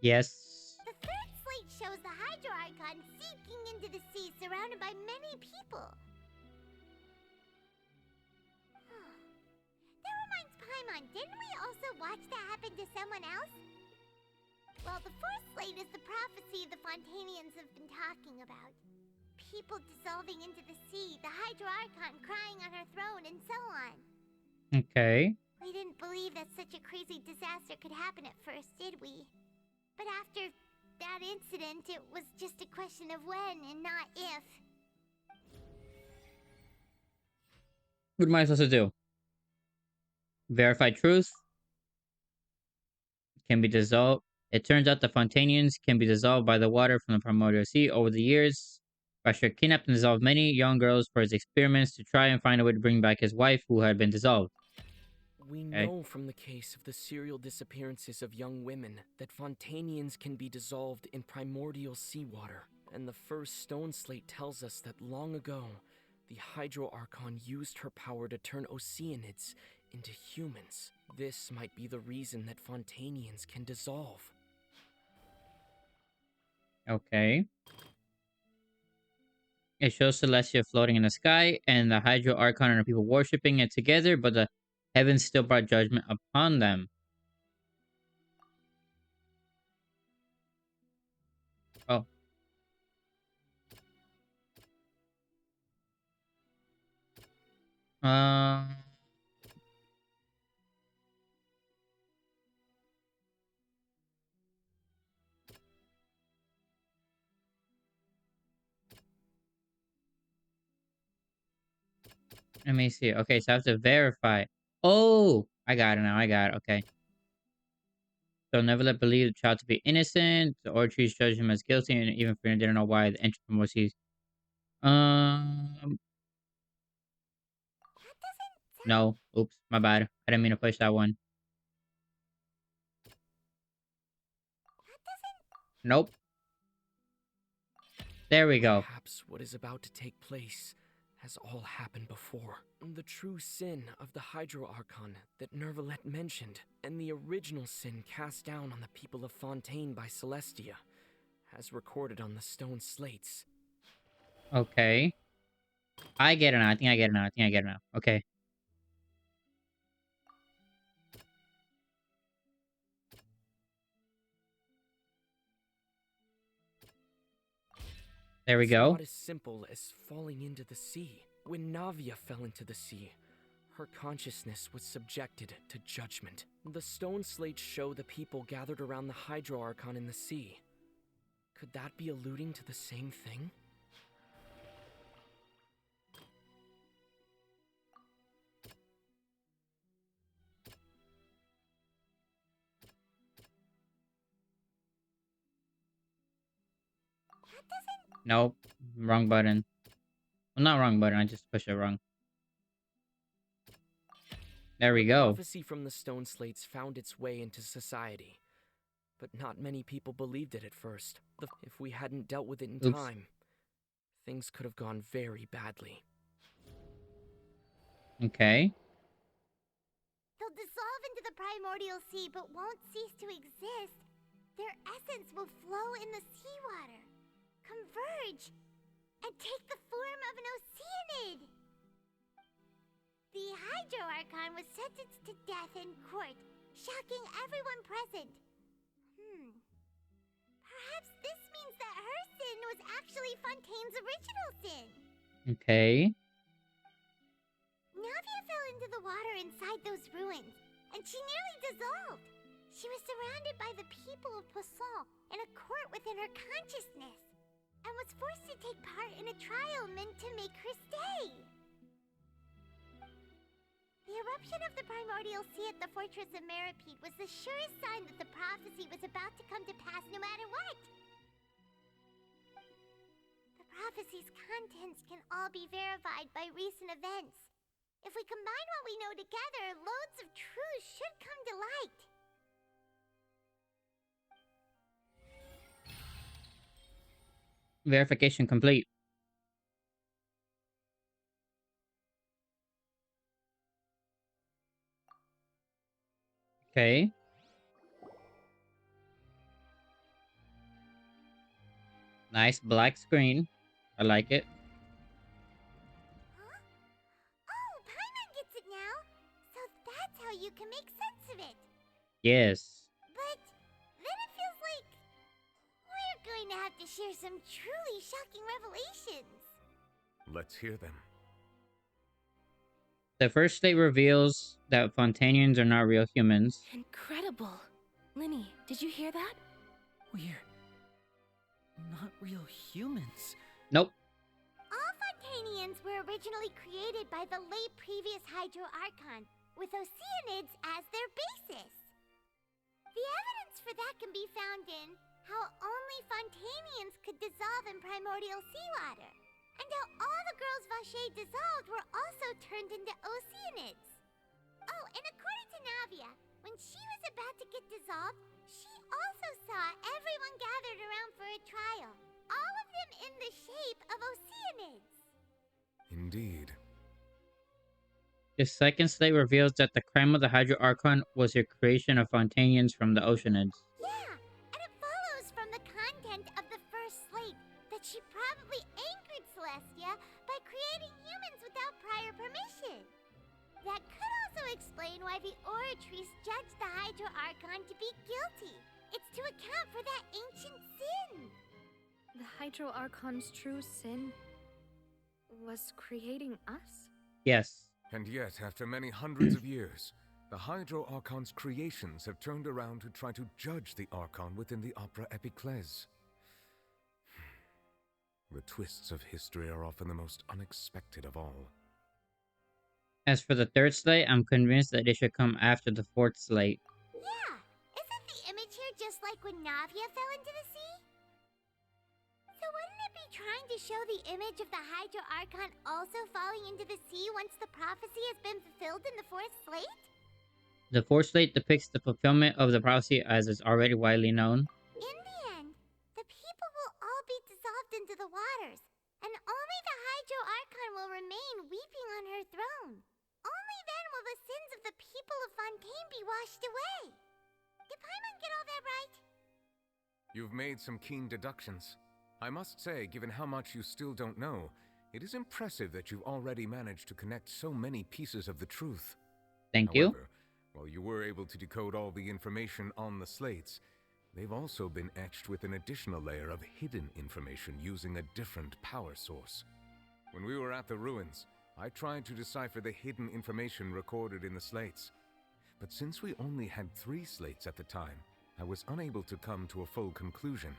[SPEAKER 2] Yes.
[SPEAKER 5] The third slate shows the Hydro Archon sinking into the sea surrounded by many people. That reminds Paimon, didn't we also watch that happen to someone else? Well, the fourth slate is the prophecy the Fontainians have been talking about. People dissolving into the sea, the Hydro Archon crying on her throne, and so on.
[SPEAKER 2] Okay.
[SPEAKER 5] We didn't believe that such a crazy disaster could happen at first, did we? But after that incident, it was just a question of when and not if.
[SPEAKER 2] What am I supposed to do? Verify truth? Can be dissolved. It turns out the Fontainians can be dissolved by the water from the primordial sea. Over the years, Russia kidnapped and dissolved many young girls for his experiments to try and find a way to bring back his wife, who had been dissolved.
[SPEAKER 13] We know from the case of the serial disappearances of young women that Fontainians can be dissolved in primordial seawater. And the first stone slate tells us that long ago, the Hydro Archon used her power to turn Oceanids into humans. This might be the reason that Fontainians can dissolve.
[SPEAKER 2] Okay. It shows Celestia floating in the sky and the Hydro Archon and her people worshipping it together, but the heavens still brought judgment upon them. Uh, Let me see. Okay, so I have to verify. Oh, I got it now. I got it. Okay. So nevertheless believe the child to be innocent. The authorities judge him as guilty, and even if they didn't know why the entry was he. Um, no. Oops, my bad. I didn't mean to push that one. Nope. There we go.
[SPEAKER 13] Perhaps what is about to take place has all happened before. The true sin of the Hydro Archon that Nervalet mentioned, and the original sin cast down on the people of Fontaine by Celestia, as recorded on the stone slates.
[SPEAKER 2] Okay. I get it now. I think I get it now. I think I get it now. Okay. There we go.
[SPEAKER 13] It's not as simple as falling into the sea. When Navia fell into the sea, her consciousness was subjected to judgment. The stone slates show the people gathered around the Hydro Archon in the sea. Could that be alluding to the same thing?
[SPEAKER 2] Nope. Wrong button. Well, not wrong button. I just pushed it wrong. There we go.
[SPEAKER 13] Prophecy from the stone slates found its way into society, but not many people believed it at first. If we hadn't dealt with it in time, things could have gone very badly.
[SPEAKER 2] Okay.
[SPEAKER 5] They'll dissolve into the primordial sea but won't cease to exist. Their essence will flow in the seawater, converge, and take the form of an oceanid. The Hydro Archon was sentenced to death in court, shocking everyone present. Perhaps this means that her sin was actually Fontaine's original sin.
[SPEAKER 2] Okay.
[SPEAKER 5] Navia fell into the water inside those ruins, and she nearly dissolved. She was surrounded by the people of Poisson in a court within her consciousness, and was forced to take part in a trial meant to make her stay. The eruption of the primordial sea at the fortress of Meripede was the surest sign that the prophecy was about to come to pass no matter what. The prophecy's contents can all be verified by recent events. If we combine what we know together, loads of truth should come to light.
[SPEAKER 2] Verification complete. Okay. Nice black screen. I like it.
[SPEAKER 5] Huh? Oh, Paimon gets it now. So that's how you can make sense of it.
[SPEAKER 2] Yes.
[SPEAKER 5] But then it feels like we're going to have to share some truly shocking revelations.
[SPEAKER 4] Let's hear them.
[SPEAKER 2] The first slate reveals that Fontanians are not real humans.
[SPEAKER 7] Incredible. Linny, did you hear that?
[SPEAKER 1] We're not real humans.
[SPEAKER 2] Nope.
[SPEAKER 5] All Fontanians were originally created by the late previous Hydro Archon, with oceanids as their basis. The evidence for that can be found in how only Fontanians could dissolve in primordial seawater, and how all the girls Vacher dissolved were also turned into oceanids. Oh, and according to Navia, when she was about to get dissolved, she also saw everyone gathered around for a trial, all of them in the shape of oceanids.
[SPEAKER 4] Indeed.
[SPEAKER 2] The second slate reveals that the crime of the Hydro Archon was a creation of Fontanians from the Oceanids.
[SPEAKER 5] Yeah, and it follows from the content of the first slate that she probably angered Celestia by creating humans without prior permission. That could also explain why the Oratrice judged the Hydro Archon to be guilty. It's to account for that ancient sin.
[SPEAKER 9] The Hydro Archon's true sin was creating us?
[SPEAKER 2] Yes.
[SPEAKER 4] And yet, after many hundreds of years, the Hydro Archon's creations have turned around to try to judge the Archon within the Opera Epiclese. The twists of history are often the most unexpected of all.
[SPEAKER 2] As for the third slate, I'm convinced that they should come after the fourth slate.
[SPEAKER 5] Yeah, isn't the image here just like when Navia fell into the sea? So wouldn't it be trying to show the image of the Hydro Archon also falling into the sea once the prophecy has been fulfilled in the fourth slate?
[SPEAKER 2] The fourth slate depicts the fulfillment of the prophecy as is already widely known.
[SPEAKER 5] In the end, the people will all be dissolved into the waters, and only the Hydro Archon will remain weeping on her throne. Only then will the sins of the people of Fontaine be washed away. Did Paimon get all that right?
[SPEAKER 4] You've made some keen deductions. I must say, given how much you still don't know, it is impressive that you've already managed to connect so many pieces of the truth.
[SPEAKER 2] Thank
[SPEAKER 4] However,
[SPEAKER 2] you.
[SPEAKER 4] while you were able to decode all the information on the slates, they've also been etched with an additional layer of hidden information using a different power source. When we were at the ruins, I tried to decipher the hidden information recorded in the slates. But since we only had 3 slates at the time, I was unable to come to a full conclusion.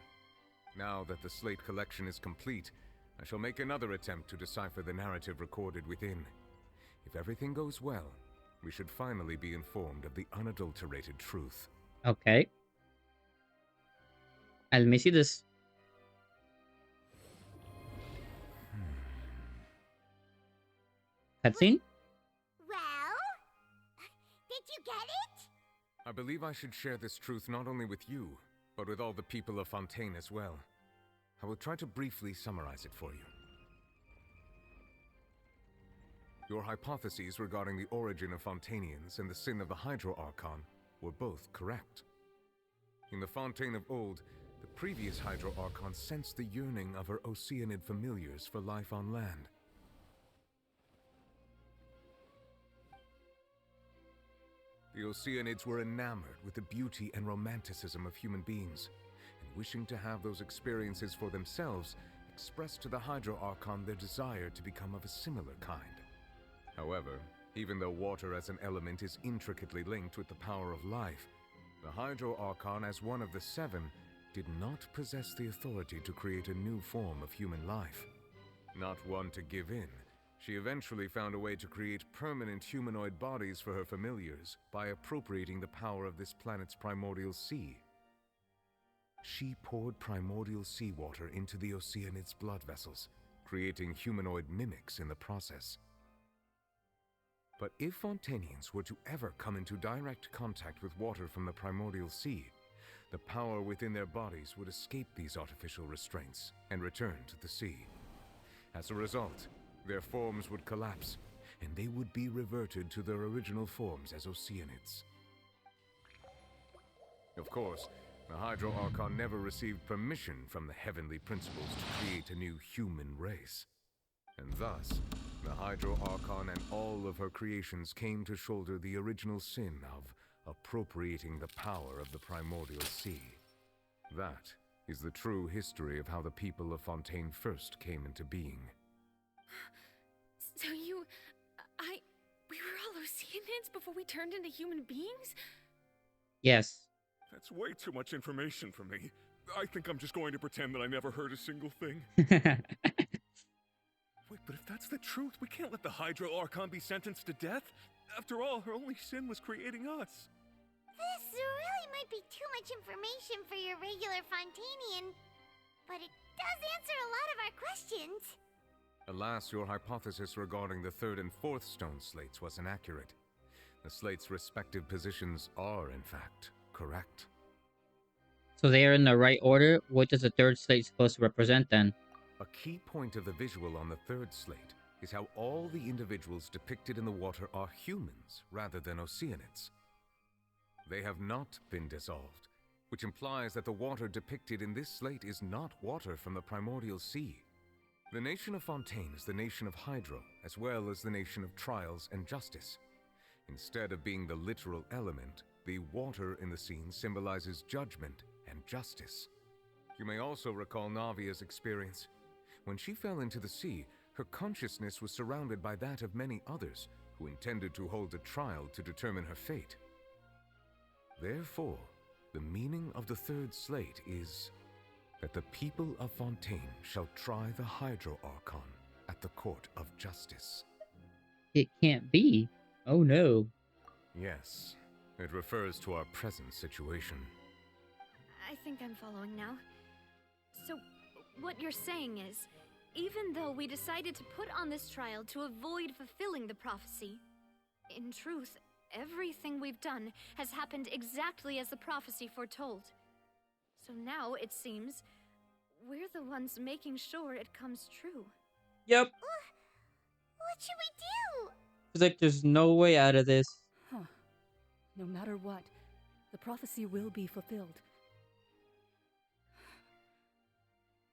[SPEAKER 4] Now that the slate collection is complete, I shall make another attempt to decipher the narrative recorded within. If everything goes well, we should finally be informed of the unadulterated truth.
[SPEAKER 2] Okay. Let me see this. Cutscene?
[SPEAKER 5] Well, did you get it?
[SPEAKER 4] I believe I should share this truth not only with you, but with all the people of Fontaine as well. I will try to briefly summarize it for you. Your hypotheses regarding the origin of Fontainians and the sin of the Hydro Archon were both correct. In the Fontaine of old, the previous Hydro Archon sensed the yearning of her Oceanid familiars for life on land. The Oceanids were enamored with the beauty and romanticism of human beings, and wishing to have those experiences for themselves, expressed to the Hydro Archon their desire to become of a similar kind. However, even though water as an element is intricately linked with the power of life, the Hydro Archon, as one of the 7, did not possess the authority to create a new form of human life. Not one to give in, she eventually found a way to create permanent humanoid bodies for her familiars by appropriating the power of this planet's primordial sea. She poured primordial seawater into the Oceanids' blood vessels, creating humanoid mimics in the process. But if Fontainians were to ever come into direct contact with water from the primordial sea, the power within their bodies would escape these artificial restraints and return to the sea. As a result, their forms would collapse, and they would be reverted to their original forms as Oceanids. Of course, the Hydro Archon never received permission from the heavenly principles to create a new human race. And thus, the Hydro Archon and all of her creations came to shoulder the original sin of appropriating the power of the primordial sea. That is the true history of how the people of Fontaine first came into being.
[SPEAKER 7] So we were all Oceanids before we turned into human beings?
[SPEAKER 2] Yes.
[SPEAKER 15] That's way too much information for me. I think I'm just going to pretend that I never heard a single thing. Wait, but if that's the truth, we can't let the Hydro Archon be sentenced to death. After all, her only sin was creating us.
[SPEAKER 5] This really might be too much information for your regular Fontainian, but it does answer a lot of our questions.
[SPEAKER 4] Alas, your hypothesis regarding the 3rd and 4th stone slates was inaccurate. The slates' respective positions are, in fact, correct.
[SPEAKER 2] So they are in the right order? What does the 3rd slate supposed to represent then?
[SPEAKER 4] A key point of the visual on the 3rd slate is how all the individuals depicted in the water are humans rather than Oceanids. They have not been dissolved, which implies that the water depicted in this slate is not water from the primordial sea. The nation of Fontaine is the nation of Hydro, as well as the nation of trials and justice. Instead of being the literal element, the water in the scene symbolizes judgment and justice. You may also recall Navia's experience. When she fell into the sea, her consciousness was surrounded by that of many others who intended to hold a trial to determine her fate. Therefore, the meaning of the third slate is that the people of Fontaine shall try the Hydro Archon at the Court of Justice.
[SPEAKER 2] It can't be. Oh no.
[SPEAKER 4] Yes, it refers to our present situation.
[SPEAKER 9] I think I'm following now. So, what you're saying is, even though we decided to put on this trial to avoid fulfilling the prophecy, in truth, everything we've done has happened exactly as the prophecy foretold. So now, it seems, we're the ones making sure it comes true.
[SPEAKER 2] Yep.
[SPEAKER 5] What should we do?
[SPEAKER 2] It's like there's no way out of this.
[SPEAKER 19] Huh. No matter what, the prophecy will be fulfilled.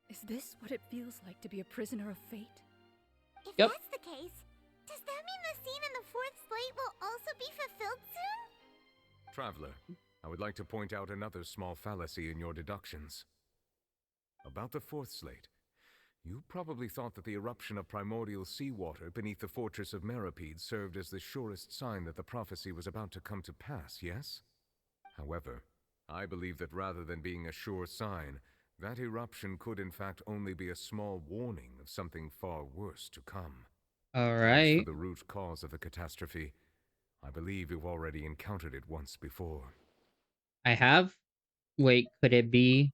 [SPEAKER 19] Is this what it feels like to be a prisoner of fate?
[SPEAKER 5] If that's the case, does that mean the scene in the fourth slate will also be fulfilled soon?
[SPEAKER 4] Traveler, I would like to point out another small fallacy in your deductions. About the fourth slate, you probably thought that the eruption of primordial seawater beneath the fortress of Meripede served as the surest sign that the prophecy was about to come to pass, yes? However, I believe that rather than being a sure sign, that eruption could in fact only be a small warning of something far worse to come.
[SPEAKER 2] Alright.
[SPEAKER 4] As for the root cause of the catastrophe, I believe you've already encountered it once before.
[SPEAKER 2] I have? Wait, could it be?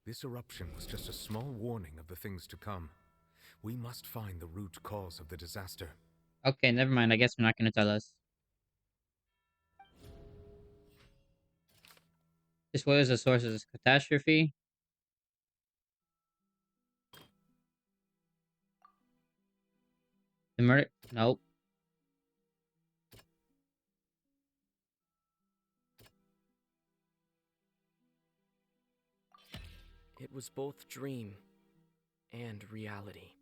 [SPEAKER 4] This eruption was just a small warning of the things to come. We must find the root cause of the disaster.
[SPEAKER 2] Okay, never mind. I guess they're not going to tell us. This was the source of this catastrophe. The murder? Nope.
[SPEAKER 13] It was both dream and reality.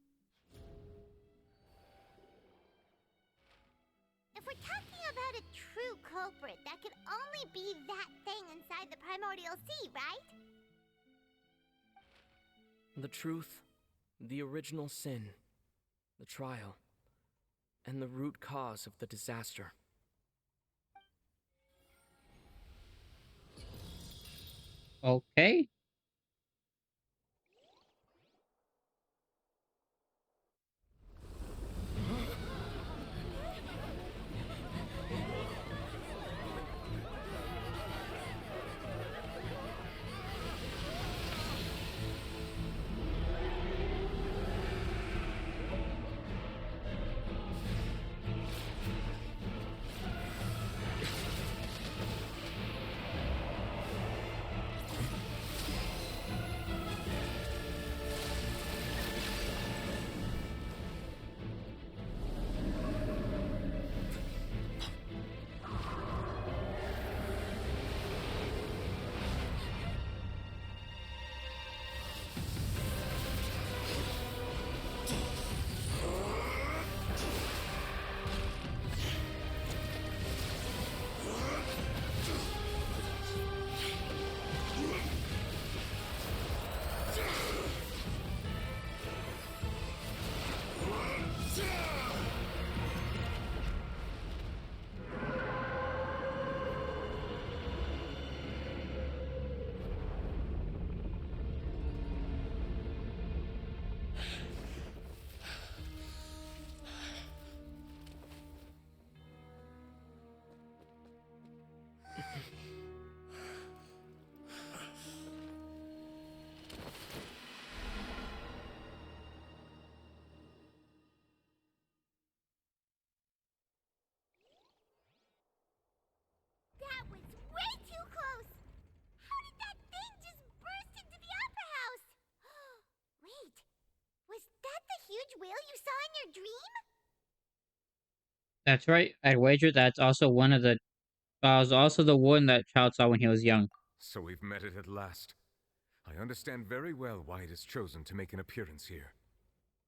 [SPEAKER 5] If we're talking about a true culprit, that could only be that thing inside the primordial sea, right?
[SPEAKER 13] The truth, the original sin, the trial, and the root cause of the disaster.
[SPEAKER 2] Okay.
[SPEAKER 5] That was way too close! How did that thing just burst into the opera house? Wait, was that the huge whale you saw in your dream?
[SPEAKER 2] That's right. I'd wager that's also one of the... was also the one that Child saw when he was young.
[SPEAKER 4] So we've met it at last. I understand very well why it has chosen to make an appearance here.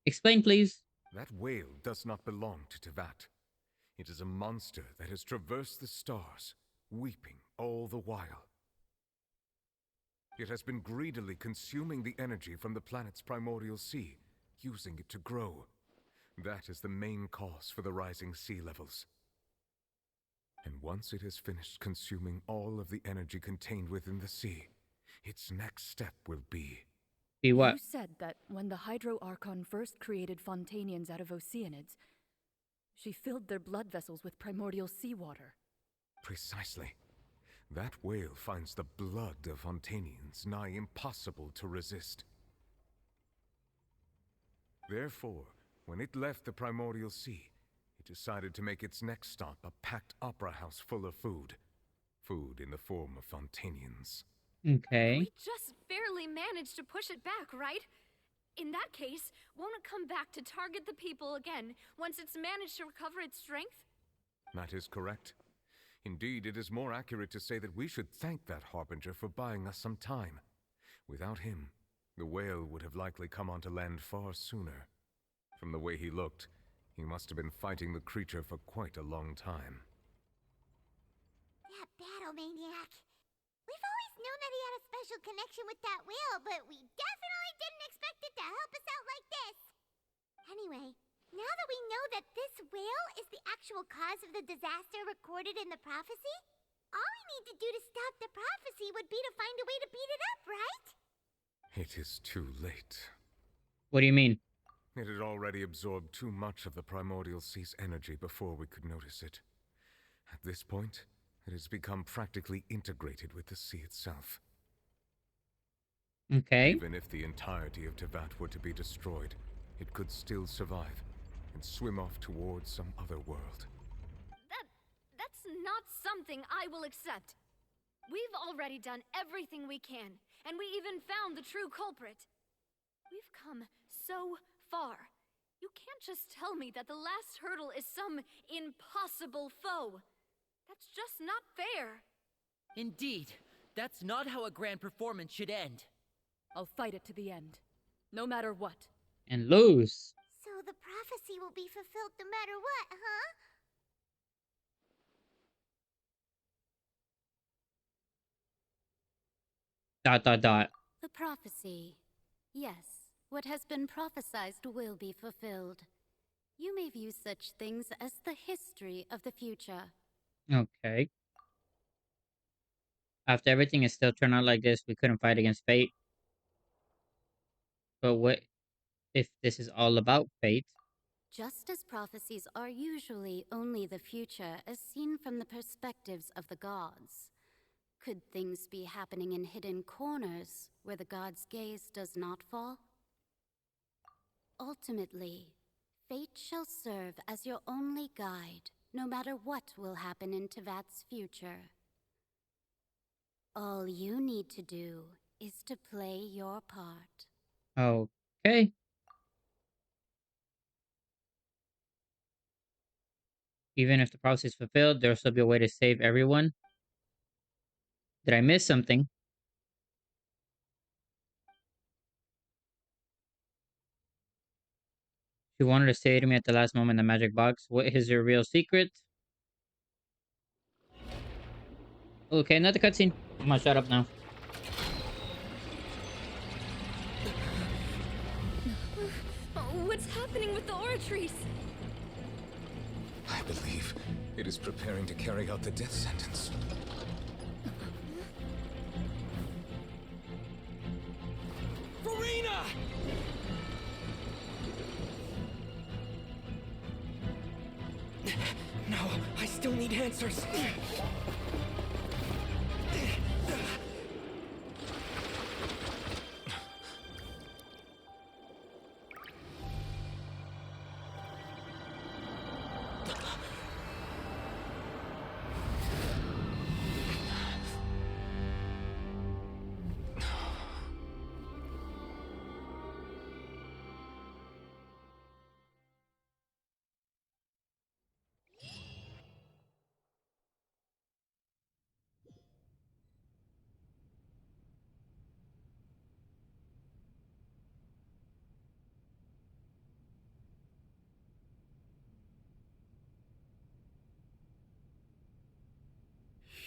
[SPEAKER 2] Explain, please.
[SPEAKER 4] That whale does not belong to Tevat. It is a monster that has traversed the stars, weeping all the while. It has been greedily consuming the energy from the planet's primordial sea, using it to grow. That is the main cause for the rising sea levels. And once it has finished consuming all of the energy contained within the sea, its next step will be...
[SPEAKER 2] Be what?
[SPEAKER 19] You said that when the Hydro Archon first created Fontanians out of Oceanids, she filled their blood vessels with primordial seawater.
[SPEAKER 4] Precisely. That whale finds the blood of Fontanians nigh impossible to resist. Therefore, when it left the primordial sea, it decided to make its next stop a packed opera house full of food. Food in the form of Fontanians.
[SPEAKER 2] Okay.
[SPEAKER 9] We just barely managed to push it back, right? In that case, won't it come back to target the people again once it's managed to recover its strength?
[SPEAKER 4] That is correct. Indeed, it is more accurate to say that we should thank that Harbinger for buying us some time. Without him, the whale would have likely come onto land far sooner. From the way he looked, he must have been fighting the creature for quite a long time.
[SPEAKER 5] That battle maniac. We've always known that he had a special connection with that whale, but we definitely didn't expect it to help us out like this. Anyway, now that we know that this whale is the actual cause of the disaster recorded in the prophecy, all we need to do to stop the prophecy would be to find a way to beat it up, right?
[SPEAKER 4] It is too late.
[SPEAKER 2] What do you mean?
[SPEAKER 4] It had already absorbed too much of the primordial sea's energy before we could notice it. At this point, it has become practically integrated with the sea itself.
[SPEAKER 2] Okay.
[SPEAKER 4] Even if the entirety of Tevat were to be destroyed, it could still survive and swim off towards some other world.
[SPEAKER 9] That's not something I will accept. We've already done everything we can, and we even found the true culprit. We've come so far. You can't just tell me that the last hurdle is some impossible foe. That's just not fair.
[SPEAKER 1] Indeed, that's not how a grand performance should end.
[SPEAKER 19] I'll fight it to the end, no matter what.
[SPEAKER 2] And lose.
[SPEAKER 5] So the prophecy will be fulfilled no matter what, huh? ...
[SPEAKER 3] The prophecy. Yes, what has been prophesied will be fulfilled. You may view such things as the history of the future.
[SPEAKER 2] Okay. After everything is still turned out like this, we couldn't fight against fate. But what if this is all about fate?
[SPEAKER 3] Just as prophecies are usually only the future as seen from the perspectives of the gods, could things be happening in hidden corners where the gods' gaze does not fall? Ultimately, fate shall serve as your only guide, no matter what will happen in Tevat's future. All you need to do is to play your part.
[SPEAKER 2] Okay. Even if the prophecy is fulfilled, there'll still be a way to save everyone. Did I miss something? She wanted to say to me at the last moment in the magic box, what is your real secret? Okay, another cutscene. I'm gonna shut up now.
[SPEAKER 9] What's happening with the oratories?
[SPEAKER 4] I believe it is preparing to carry out the death sentence.
[SPEAKER 13] Furina! No, I still need answers.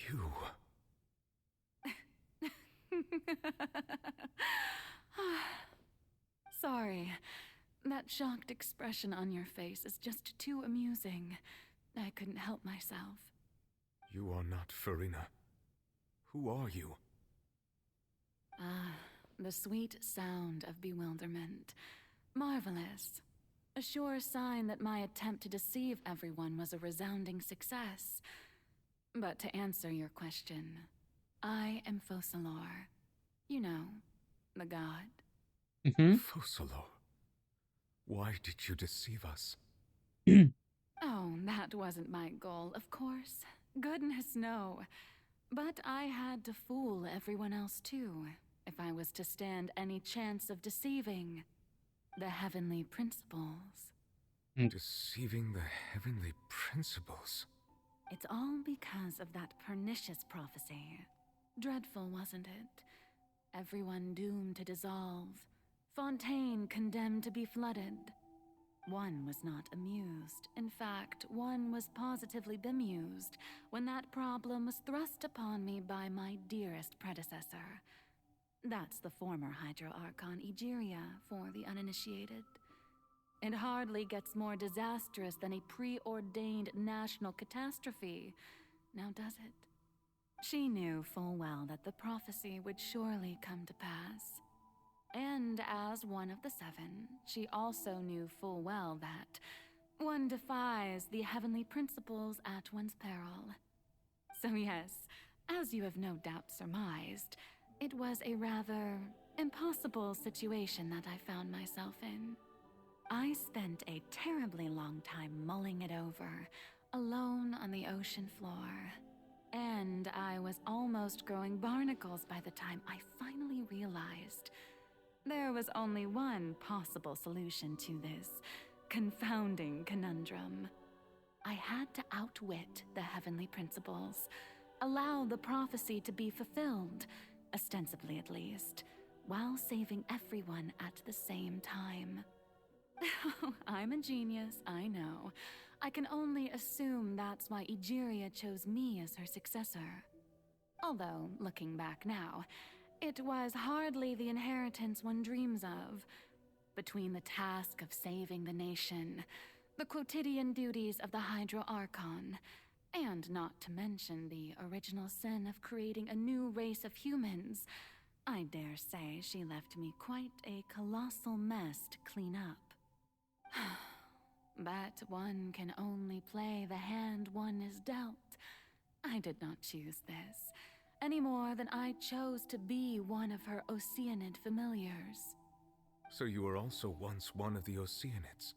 [SPEAKER 4] You...
[SPEAKER 19] Sorry. That shocked expression on your face is just too amusing. I couldn't help myself.
[SPEAKER 4] You are not Furina. Who are you?
[SPEAKER 19] The sweet sound of bewilderment. Marvelous. A sure sign that my attempt to deceive everyone was a resounding success. But to answer your question, I am Focalor. You know, the god.
[SPEAKER 4] Focalor. Why did you deceive us?
[SPEAKER 19] Oh, that wasn't my goal, of course. Goodness, no. But I had to fool everyone else too, if I was to stand any chance of deceiving the heavenly principles.
[SPEAKER 4] Deceiving the heavenly principles?
[SPEAKER 19] It's all because of that pernicious prophecy. Dreadful, wasn't it? Everyone doomed to dissolve. Fontaine condemned to be flooded. One was not amused. In fact, one was positively bemused when that problem was thrust upon me by my dearest predecessor. That's the former Hydro Archon Egeria for the uninitiated. It hardly gets more disastrous than a preordained national catastrophe, now does it? She knew full well that the prophecy would surely come to pass. And as one of the seven, she also knew full well that one defies the heavenly principles at one's peril. So yes, as you have no doubt surmised, it was a rather impossible situation that I found myself in. I spent a terribly long time mulling it over, alone on the ocean floor. And I was almost growing barnacles by the time I finally realized there was only one possible solution to this confounding conundrum. I had to outwit the heavenly principles, allow the prophecy to be fulfilled, ostensibly at least, while saving everyone at the same time. I'm a genius, I know. I can only assume that's why Egeria chose me as her successor. Although, looking back now, it was hardly the inheritance one dreams of. Between the task of saving the nation, the quotidian duties of the Hydro Archon, and not to mention the original sin of creating a new race of humans, I dare say she left me quite a colossal mess to clean up. But one can only play the hand one is dealt. I did not choose this, any more than I chose to be one of her Oceanid familiars.
[SPEAKER 4] So you were also once one of the Oceanids,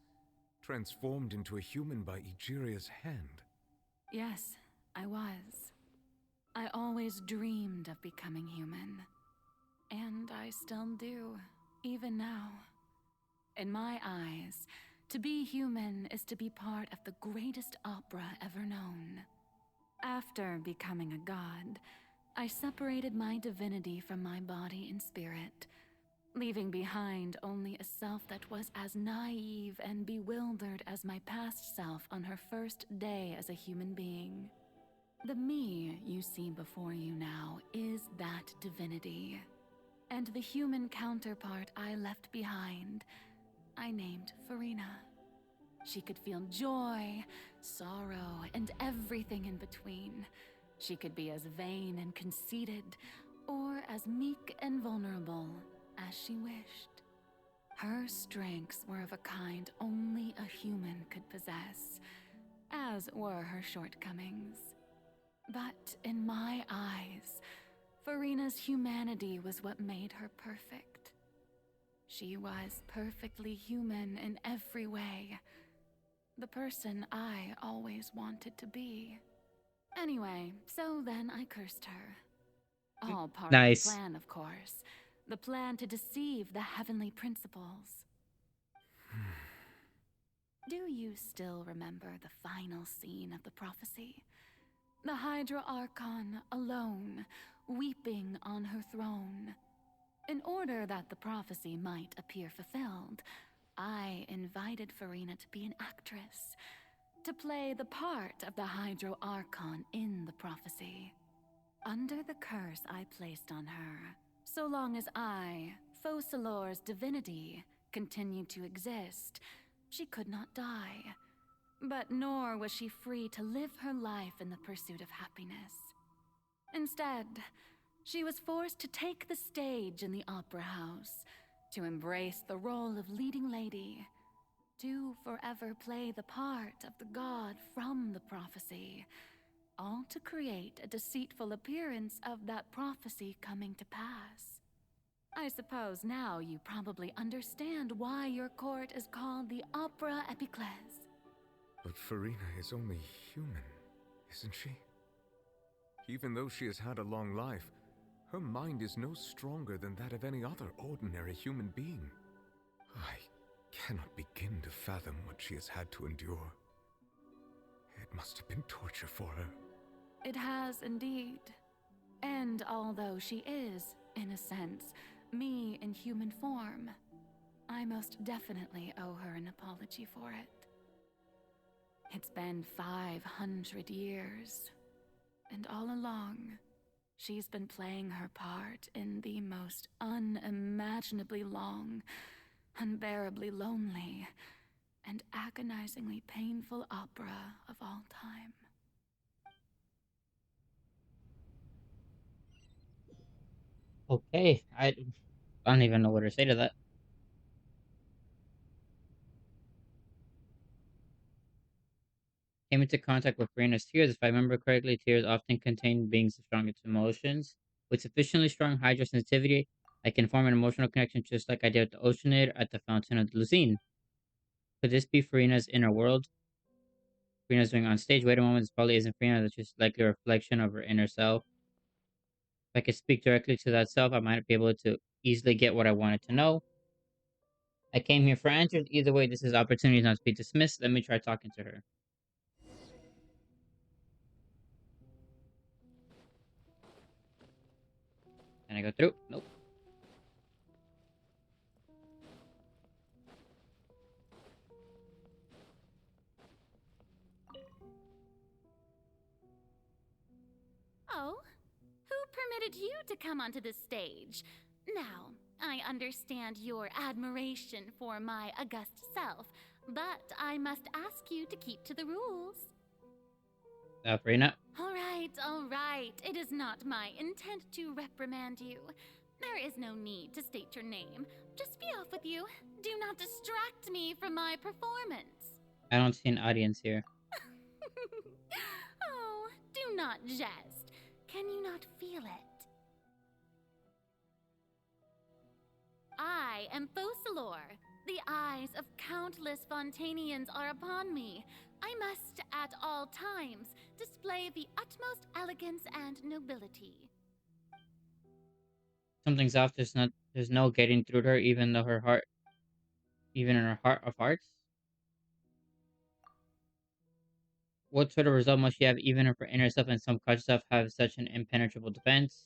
[SPEAKER 4] transformed into a human by Egeria's hand?
[SPEAKER 19] Yes, I was. I always dreamed of becoming human. And I still do, even now. In my eyes, to be human is to be part of the greatest opera ever known. After becoming a god, I separated my divinity from my body and spirit, leaving behind only a self that was as naive and bewildered as my past self on her first day as a human being. The me you see before you now is that divinity. And the human counterpart I left behind, I named Furina. She could feel joy, sorrow, and everything in between. She could be as vain and conceited, or as meek and vulnerable as she wished. Her strengths were of a kind only a human could possess, as were her shortcomings. But in my eyes, Furina's humanity was what made her perfect. She was perfectly human in every way. The person I always wanted to be. Anyway, so then I cursed her. All part of the plan, of course. The plan to deceive the heavenly principles. Do you still remember the final scene of the prophecy? The Hydra Archon alone, weeping on her throne. In order that the prophecy might appear fulfilled, I invited Furina to be an actress, to play the part of the Hydro Archon in the prophecy. Under the curse I placed on her, So long as I, Focalor's divinity, continued to exist, she could not die. But nor was she free to live her life in the pursuit of happiness. Instead, she was forced to take the stage in the opera house, to embrace the role of leading lady, to forever play the part of the god from the prophecy, all to create a deceitful appearance of that prophecy coming to pass. I suppose now you probably understand why your court is called the Opera Epiclese.
[SPEAKER 4] But Furina is only human, isn't she? Even though she has had a long life, her mind is no stronger than that of any other ordinary human being. I cannot begin to fathom what she has had to endure. It must have been torture for her.
[SPEAKER 19] It has indeed. And although she is, in a sense, me in human form, I most definitely owe her an apology for it. It's been 500 years, and all along, she's been playing her part in the most unimaginably long, unbearably lonely, and agonizingly painful opera of all time.
[SPEAKER 2] Okay, I don't even know what to say to that. Came into contact with Furina's tears. If I remember correctly, tears often contain beings of strongest emotions. With sufficiently strong hydrosensitivity, I can form an emotional connection just like I did with the Oceanid at the Fountain of the Lucine. Could this be Furina's inner world? Furina's doing on stage. Wait a moment, this probably isn't Furina, that's just likely a reflection of her inner self. If I could speak directly to that self, I might be able to easily get what I wanted to know. I came here for answers. Either way, this is opportunity not to be dismissed. Let me try talking to her. Can I go through? Nope.
[SPEAKER 3] Oh? Who permitted you to come onto the stage? Now, I understand your admiration for my august self, but I must ask you to keep to the rules.
[SPEAKER 2] Furina?
[SPEAKER 3] All right. It is not my intent to reprimand you. There is no need to state your name. Just be off with you. Do not distract me from my performance.
[SPEAKER 2] I don't see an audience here.
[SPEAKER 3] Oh, do not jest. Can you not feel it? I am Focalor. The eyes of countless Fontanians are upon me. I must, at all times, display the utmost elegance and nobility.
[SPEAKER 2] Something's off. There's no getting through to her, even though her heart, even in her heart of hearts. What sort of result must she have, even if her inner self and subconscious self have such an impenetrable defense?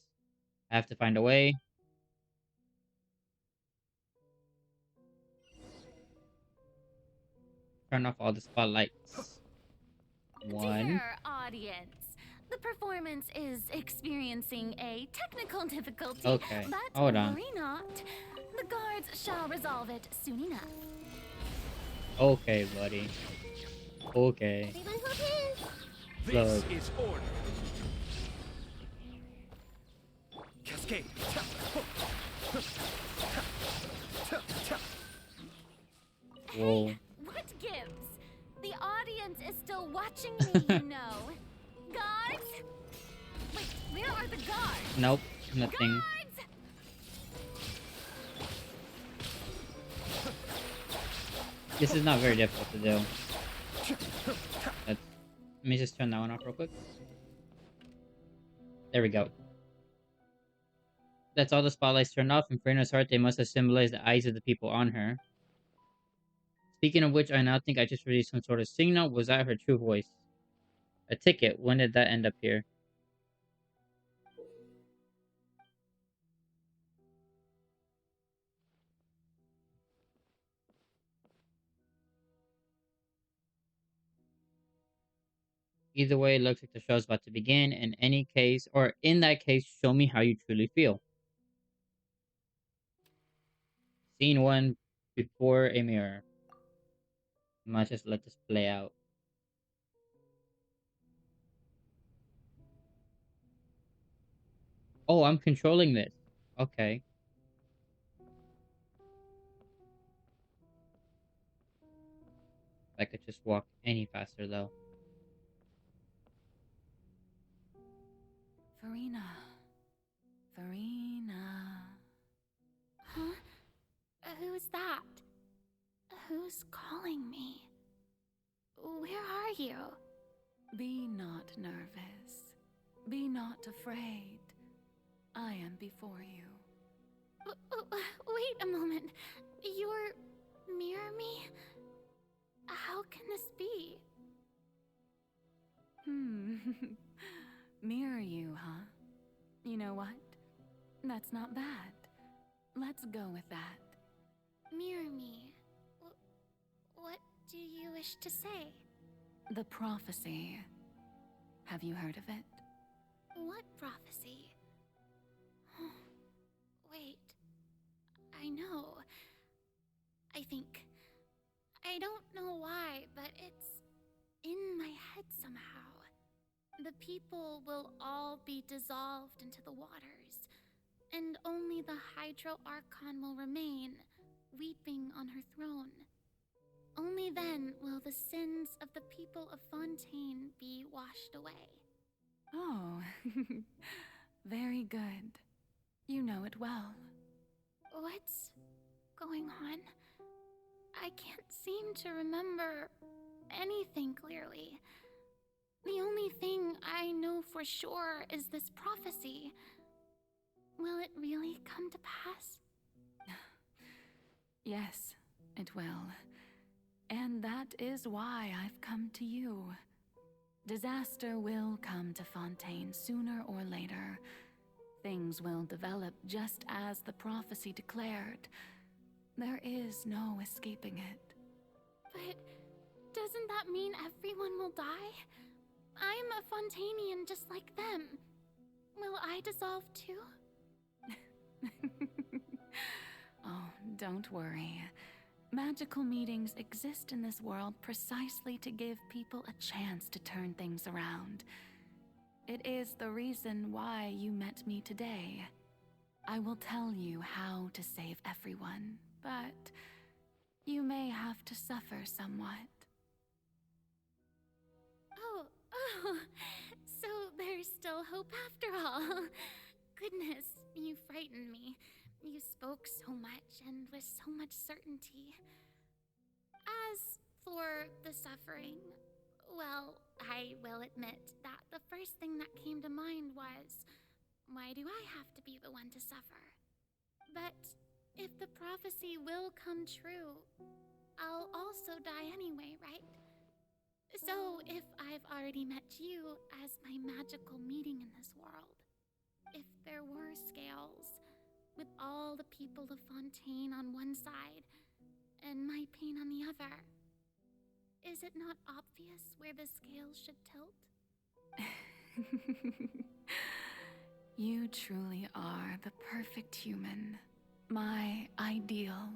[SPEAKER 2] I have to find a way. Turn off all the spotlights. One.
[SPEAKER 3] Dear audience, the performance is experiencing a technical difficulty,
[SPEAKER 2] Okay,
[SPEAKER 3] but
[SPEAKER 2] hold on.
[SPEAKER 3] worry not. The guards shall resolve it soon enough.
[SPEAKER 2] Okay, buddy. Okay.
[SPEAKER 12] This is order. Cascade.
[SPEAKER 2] Whoa.
[SPEAKER 3] What gives? The audience is still watching me, you know. Guards? Wait, where are the guards?
[SPEAKER 2] Nope, nothing.
[SPEAKER 3] Guards!
[SPEAKER 2] This is not very difficult to do. Let me just turn that one off real quick. There we go. That's all the spotlights turned off. In Furina's heart, they must have symbolized the eyes of the people on her. Speaking of which, I now think I just released some sort of signal. Was that her true voice? A ticket. When did that end up here? Either way, it looks like the show's about to begin. In any case, or in that case, show me how you truly feel. Scene 1 before a mirror. Might just let this play out. Oh, I'm controlling this. Okay. I could just walk any faster though.
[SPEAKER 19] Furina. Furina.
[SPEAKER 3] Huh? Who's that? Who's calling me? Where are you?
[SPEAKER 19] Be not nervous. Be not afraid. I am before you.
[SPEAKER 3] Wait a moment. You're mirror me? How can this be?
[SPEAKER 19] Mirror you, huh? You know what? That's not bad. Let's go with that.
[SPEAKER 3] Mirror me. What do you wish to say?
[SPEAKER 19] The prophecy. Have you heard of it?
[SPEAKER 3] What prophecy? Wait. I know. I think. I don't know why, but it's in my head somehow. The people will all be dissolved into the waters, and only the Hydro Archon will remain, weeping on her throne. Only then will the sins of the people of Fontaine be washed away.
[SPEAKER 19] Oh, very good. You know it well.
[SPEAKER 3] What's going on? I can't seem to remember anything clearly. The only thing I know for sure is this prophecy. Will it really come to pass?
[SPEAKER 19] Yes, it will. And that is why I've come to you. Disaster will come to Fontaine sooner or later. Things will develop just as the prophecy declared. There is no escaping it.
[SPEAKER 3] But doesn't that mean everyone will die? I'm a Fontainian just like them. Will I dissolve too?
[SPEAKER 19] Oh, don't worry. Magical meetings exist in this world precisely to give people a chance to turn things around. It is the reason why you met me today. I will tell you how to save everyone, but you may have to suffer somewhat.
[SPEAKER 3] Oh, so there's still hope after all. Goodness, you frightened me. You spoke so much and with so much certainty. As for the suffering, well, I will admit that the first thing that came to mind was, why do I have to be the one to suffer? But if the prophecy will come true, I'll also die anyway, right? So if I've already met you as my magical meeting in this world, if there were scales, with all the people of Fontaine on one side, and my pain on the other, is it not obvious where the scales should tilt?
[SPEAKER 19] You truly are the perfect human. My ideal.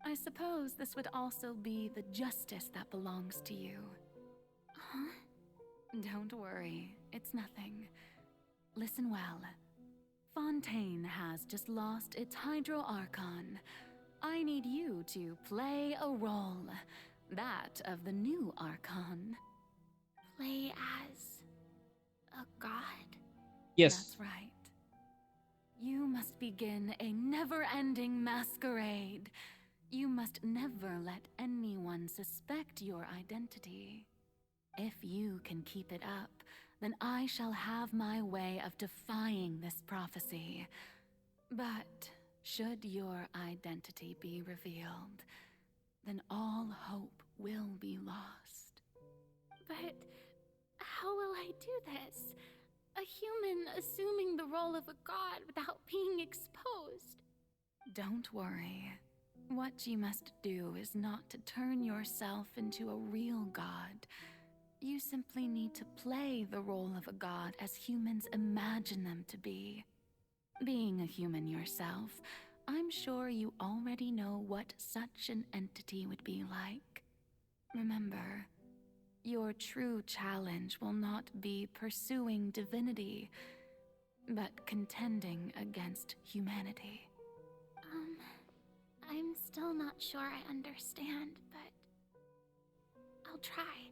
[SPEAKER 19] I suppose this would also be the justice that belongs to you.
[SPEAKER 3] Huh?
[SPEAKER 19] Don't worry, it's nothing. Listen well. Fontaine has just lost its Hydro Archon. I need you to play a role. That of the new Archon.
[SPEAKER 3] Play as a god?
[SPEAKER 2] Yes.
[SPEAKER 19] That's right. You must begin a never-ending masquerade. You must never let anyone suspect your identity. If you can keep it up, then I shall have my way of defying this prophecy. But should your identity be revealed, then all hope will be lost.
[SPEAKER 3] But how will I do this? A human assuming the role of a god without being exposed.
[SPEAKER 19] Don't worry. What you must do is not to turn yourself into a real god. You simply need to play the role of a god as humans imagine them to be. Being a human yourself, I'm sure you already know what such an entity would be like. Remember, your true challenge will not be pursuing divinity, but contending against humanity.
[SPEAKER 3] I'm still not sure I understand, but I'll try.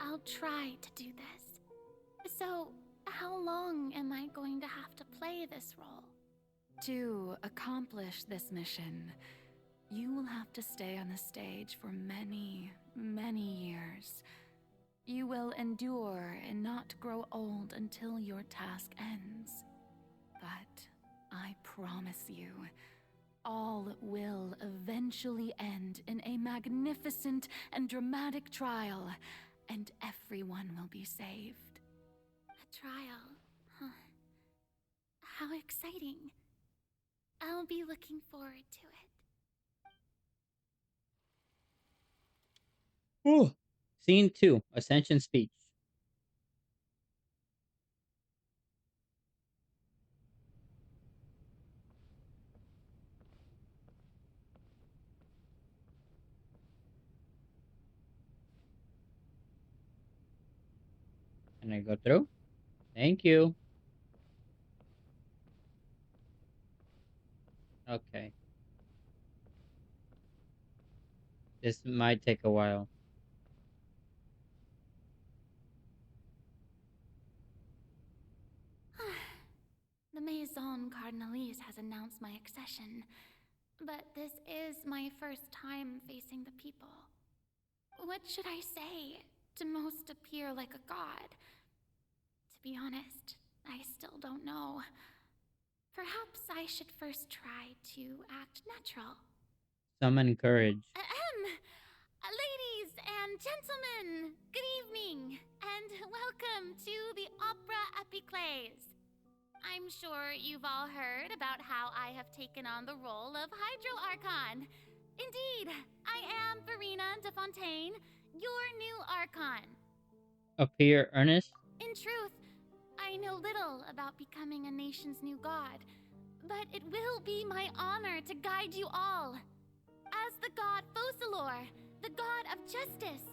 [SPEAKER 3] I'll try to do this. So, how long am I going to have to play this role?
[SPEAKER 19] To accomplish this mission, you will have to stay on the stage for many, many years. You will endure and not grow old until your task ends. But I promise you, all will eventually end in a magnificent and dramatic trial, and everyone will be saved.
[SPEAKER 3] A trial, huh? How exciting. I'll be looking forward to it.
[SPEAKER 2] Ooh. Scene 2, Ascension Speech. Can I go through? Thank you. Okay. This might take a while.
[SPEAKER 3] The Maison Cardinalise has announced my accession, but this is my first time facing the people. What should I say to most appear like a god? To be honest, I still don't know. Perhaps I should first try to act natural.
[SPEAKER 2] Summon courage.
[SPEAKER 3] Ladies and gentlemen, good evening, and welcome to the Opera Epiclese. I'm sure you've all heard about how I have taken on the role of Hydro Archon. Indeed, I am Furina de Fontaine, your new Archon.
[SPEAKER 2] Appear earnest?
[SPEAKER 3] In truth, I know little about becoming a nation's new god, but it will be my honor to guide you all. As the god Focalor, the god of justice,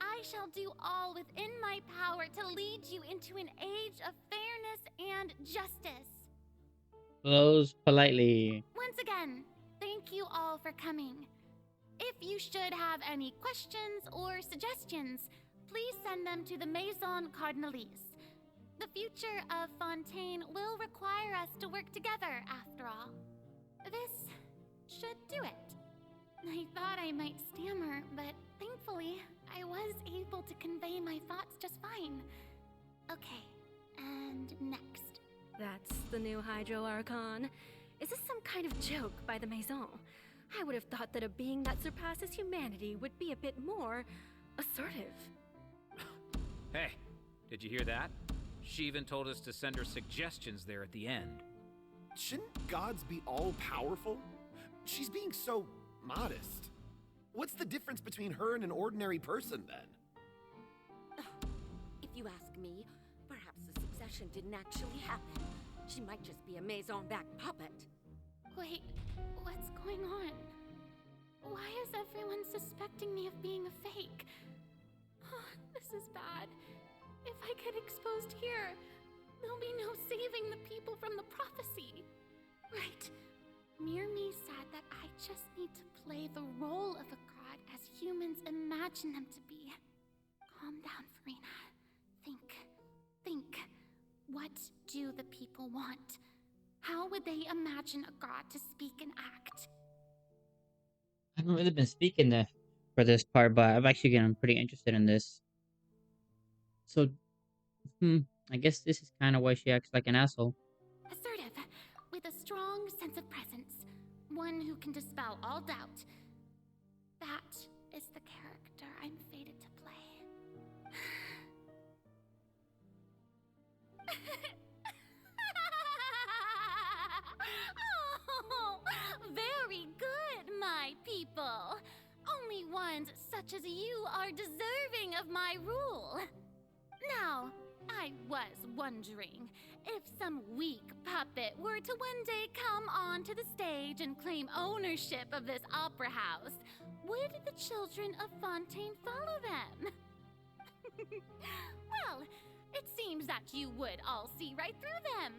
[SPEAKER 3] I shall do all within my power to lead you into an age of fairness and justice.
[SPEAKER 2] Close politely.
[SPEAKER 3] Once again, thank you all for coming. If you should have any questions or suggestions, please send them to the Maison Cardinalise. The future of Fontaine will require us to work together, after all. This should do it. I thought I might stammer, but thankfully, I was able to convey my thoughts just fine. Okay, and next.
[SPEAKER 10] That's the new Hydro Archon. Is this some kind of joke by the Maison? I would have thought that a being that surpasses humanity would be a bit more assertive.
[SPEAKER 8] Hey, did you hear that? She even told us to send her suggestions there at the end.
[SPEAKER 20] Shouldn't gods be all-powerful? She's being so modest. What's the difference between her and an ordinary person, then?
[SPEAKER 17] If you ask me, perhaps the succession didn't actually happen. She might just be a Maison-backed puppet.
[SPEAKER 3] Wait, what's going on? Why is everyone suspecting me of being a fake? This is bad. If I get exposed here, there'll be no saving the people from the prophecy. Right. Mirmi said that I just need to play the role of a god as humans imagine them to be. Calm down, Furina. Think. What do the people want? How would they imagine a god to speak and act?
[SPEAKER 2] I haven't really been speaking for this part, but I'm actually getting pretty interested in this. So, I guess this is kind of why she acts like an asshole.
[SPEAKER 3] Assertive, with a strong sense of presence. One who can dispel all doubt. That is the character I'm fated to play. Oh, very good, my people. Only ones such as you are deserving of my rule. Now, I was wondering, if some weak puppet were to one day come onto the stage and claim ownership of this opera house, would the children of Fontaine follow them? Well, it seems that you would all see right through them.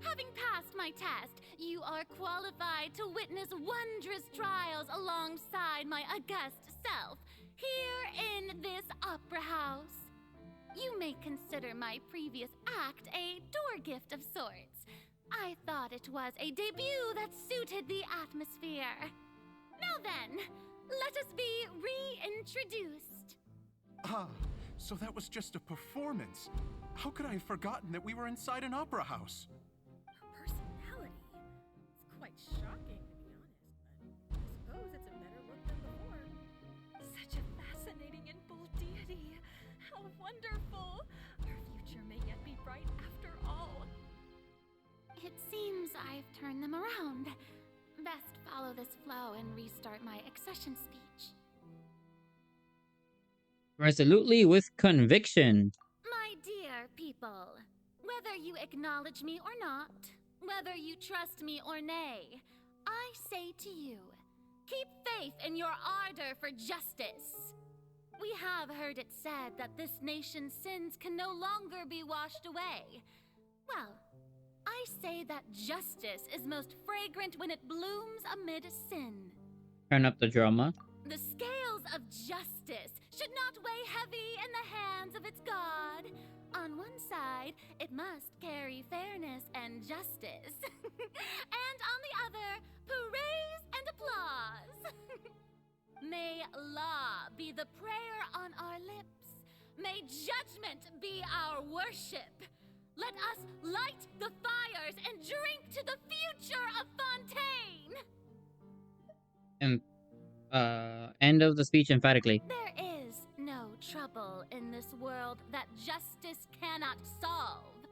[SPEAKER 3] Having passed my test, you are qualified to witness wondrous trials alongside my august self, here in this opera house. You may consider my previous act a door gift of sorts. I thought it was a debut that suited the atmosphere. Now then, let us be reintroduced.
[SPEAKER 21] Ah, so that was just a performance. How could I have forgotten that we were inside an opera house?
[SPEAKER 10] Her personality. It's quite shocking, to be honest, but I suppose it's a better look than before. Such a fascinating and bold deity. How wonderful! Our future may yet be bright after all.
[SPEAKER 3] It seems I've turned them around. Best follow this flow and restart my accession speech.
[SPEAKER 2] Resolutely with conviction.
[SPEAKER 3] My dear people, whether you acknowledge me or not, whether you trust me or nay, I say to you, keep faith in your ardor for justice. We have heard it said that this nation's sins can no longer be washed away. Well, I say that justice is most fragrant when it blooms amid sin.
[SPEAKER 2] Turn up the drama.
[SPEAKER 3] The scales of justice should not weigh heavy in the hands of its God. On one side, it must carry fairness and justice. And on the other, praise and applause. May law be the prayer on our lips. May judgment be our worship. Let us light the fires and drink to the future of Fontaine.
[SPEAKER 2] And end of the speech emphatically.
[SPEAKER 3] There is no trouble in this world that justice cannot solve.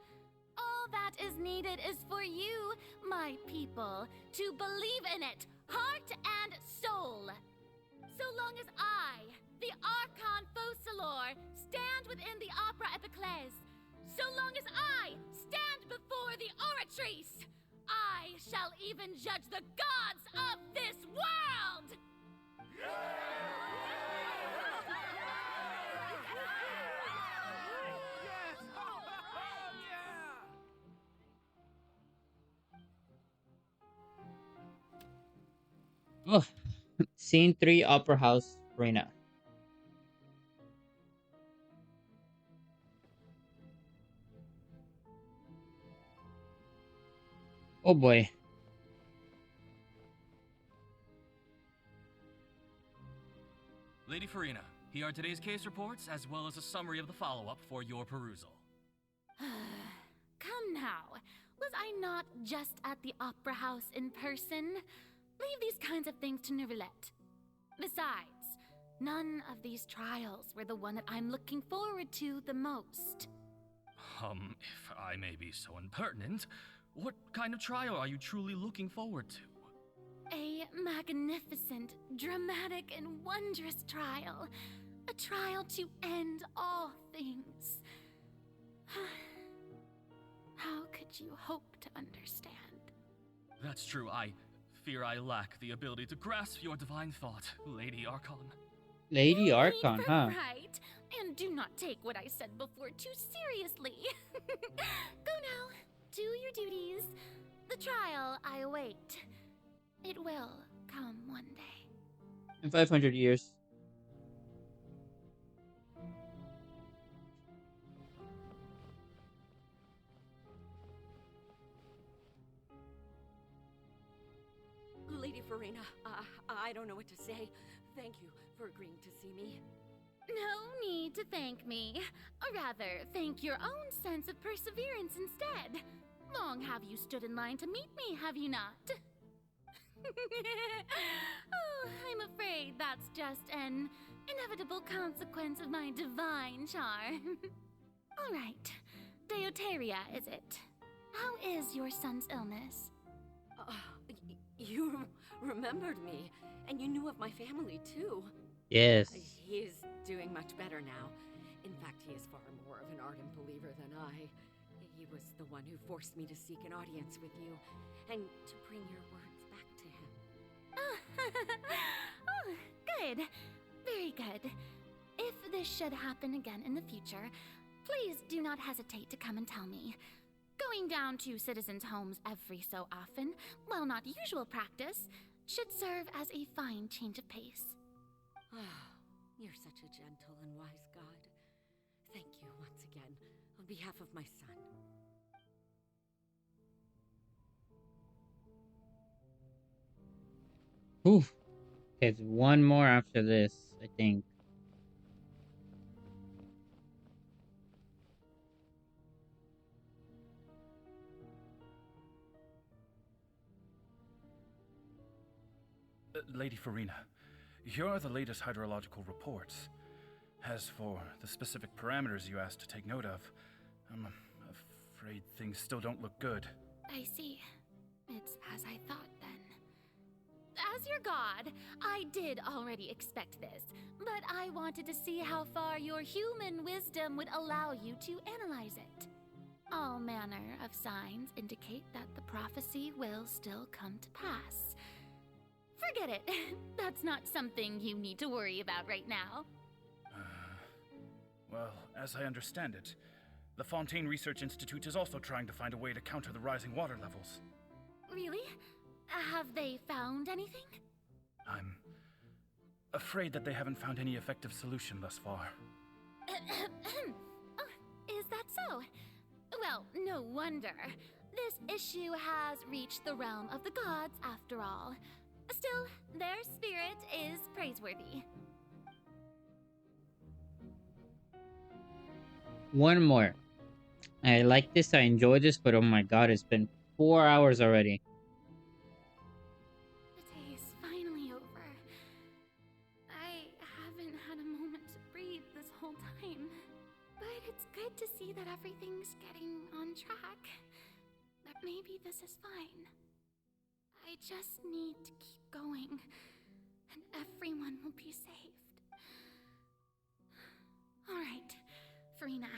[SPEAKER 3] All that is needed is for you, my people, to believe in it, heart and soul. So long as I, the Archon Quest, stand within the Opera Epiclese, so long as I stand before the Oratrice, I shall even judge the gods of this world!
[SPEAKER 2] Oh, Scene 3, Opera House, Furina. Oh boy.
[SPEAKER 6] Lady Furina, here are today's case reports, as well as a summary of the follow-up for your perusal.
[SPEAKER 3] Come now, was I not just at the Opera House in person? Leave these kinds of things to Neuvillette. Besides, none of these trials were the one that I'm looking forward to the most.
[SPEAKER 6] If I may be so impertinent, what kind of trial are you truly looking forward to?
[SPEAKER 3] A magnificent, dramatic, and wondrous trial. A trial to end all things. How could you hope to understand?
[SPEAKER 6] That's true. I fear I lack the ability to grasp your divine thought, Lady Archon.
[SPEAKER 2] Lady Archon, huh?
[SPEAKER 3] Right. And do not take what I said before too seriously. Go now. Do your duties. The trial I await. It will come one day.
[SPEAKER 2] In 500 years.
[SPEAKER 17] Lady Furina, I don't know what to say. Thank you for agreeing to see me.
[SPEAKER 3] No need to thank me. Or rather, thank your own sense of perseverance instead. Long have you stood in line to meet me, have you not? Oh, I'm afraid that's just an inevitable consequence of my divine charm. All right. Deoteria, is it? How is your son's illness?
[SPEAKER 17] You remembered me, and you knew of my family, too.
[SPEAKER 2] Yes.
[SPEAKER 17] He is doing much better now. In fact, he is far more of an ardent believer than I. He was the one who forced me to seek an audience with you, and to bring your words back to him.
[SPEAKER 3] Oh, good. Very good. If this should happen again in the future, please do not hesitate to come and tell me. Going down to citizens' homes every so often, while not usual practice, should serve as a fine change of pace.
[SPEAKER 17] Oh, you're such a gentle and wise god. Thank you once again, on behalf of my son.
[SPEAKER 2] Oof. There's one more after this, I think.
[SPEAKER 16] Lady Furina, here are the latest hydrological reports. As for the specific parameters you asked to take note of, I'm afraid things still don't look good.
[SPEAKER 3] I see. It's as I thought then. As your god, I did already expect this, but I wanted to see how far your human wisdom would allow you to analyze it. All manner of signs indicate that the prophecy will still come to pass. Forget it. That's not something you need to worry about right now.
[SPEAKER 16] Well, as I understand it, the Fontaine Research Institute is also trying to find a way to counter the rising water levels.
[SPEAKER 3] Really? Have they found anything?
[SPEAKER 16] I'm afraid that they haven't found any effective solution thus far.
[SPEAKER 3] Oh, is that so? Well, no wonder. This issue has reached the realm of the gods, after all. Still, their spirit is praiseworthy.
[SPEAKER 2] One more. I like this, I enjoy this, but oh my god, it's been 4 hours already.
[SPEAKER 3] The day is finally over. I haven't had a moment to breathe this whole time. But it's good to see that everything's getting on track. That maybe this is fine. I just need to keep going, and everyone will be saved. All right, Furina,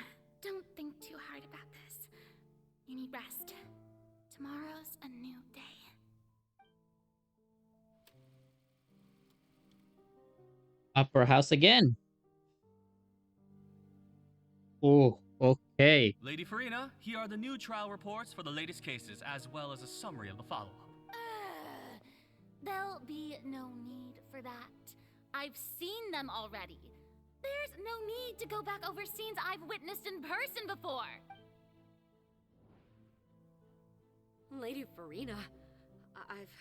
[SPEAKER 3] don't think too hard about this. You need rest. Tomorrow's a new day.
[SPEAKER 2] Opera House again. Oh, okay.
[SPEAKER 6] Lady Furina, here are the new trial reports for the latest cases, as well as a summary of the follow-up.
[SPEAKER 3] There'll be no need for that. I've seen them already. There's no need to go back over scenes I've witnessed in person before.
[SPEAKER 17] Lady Furina, I've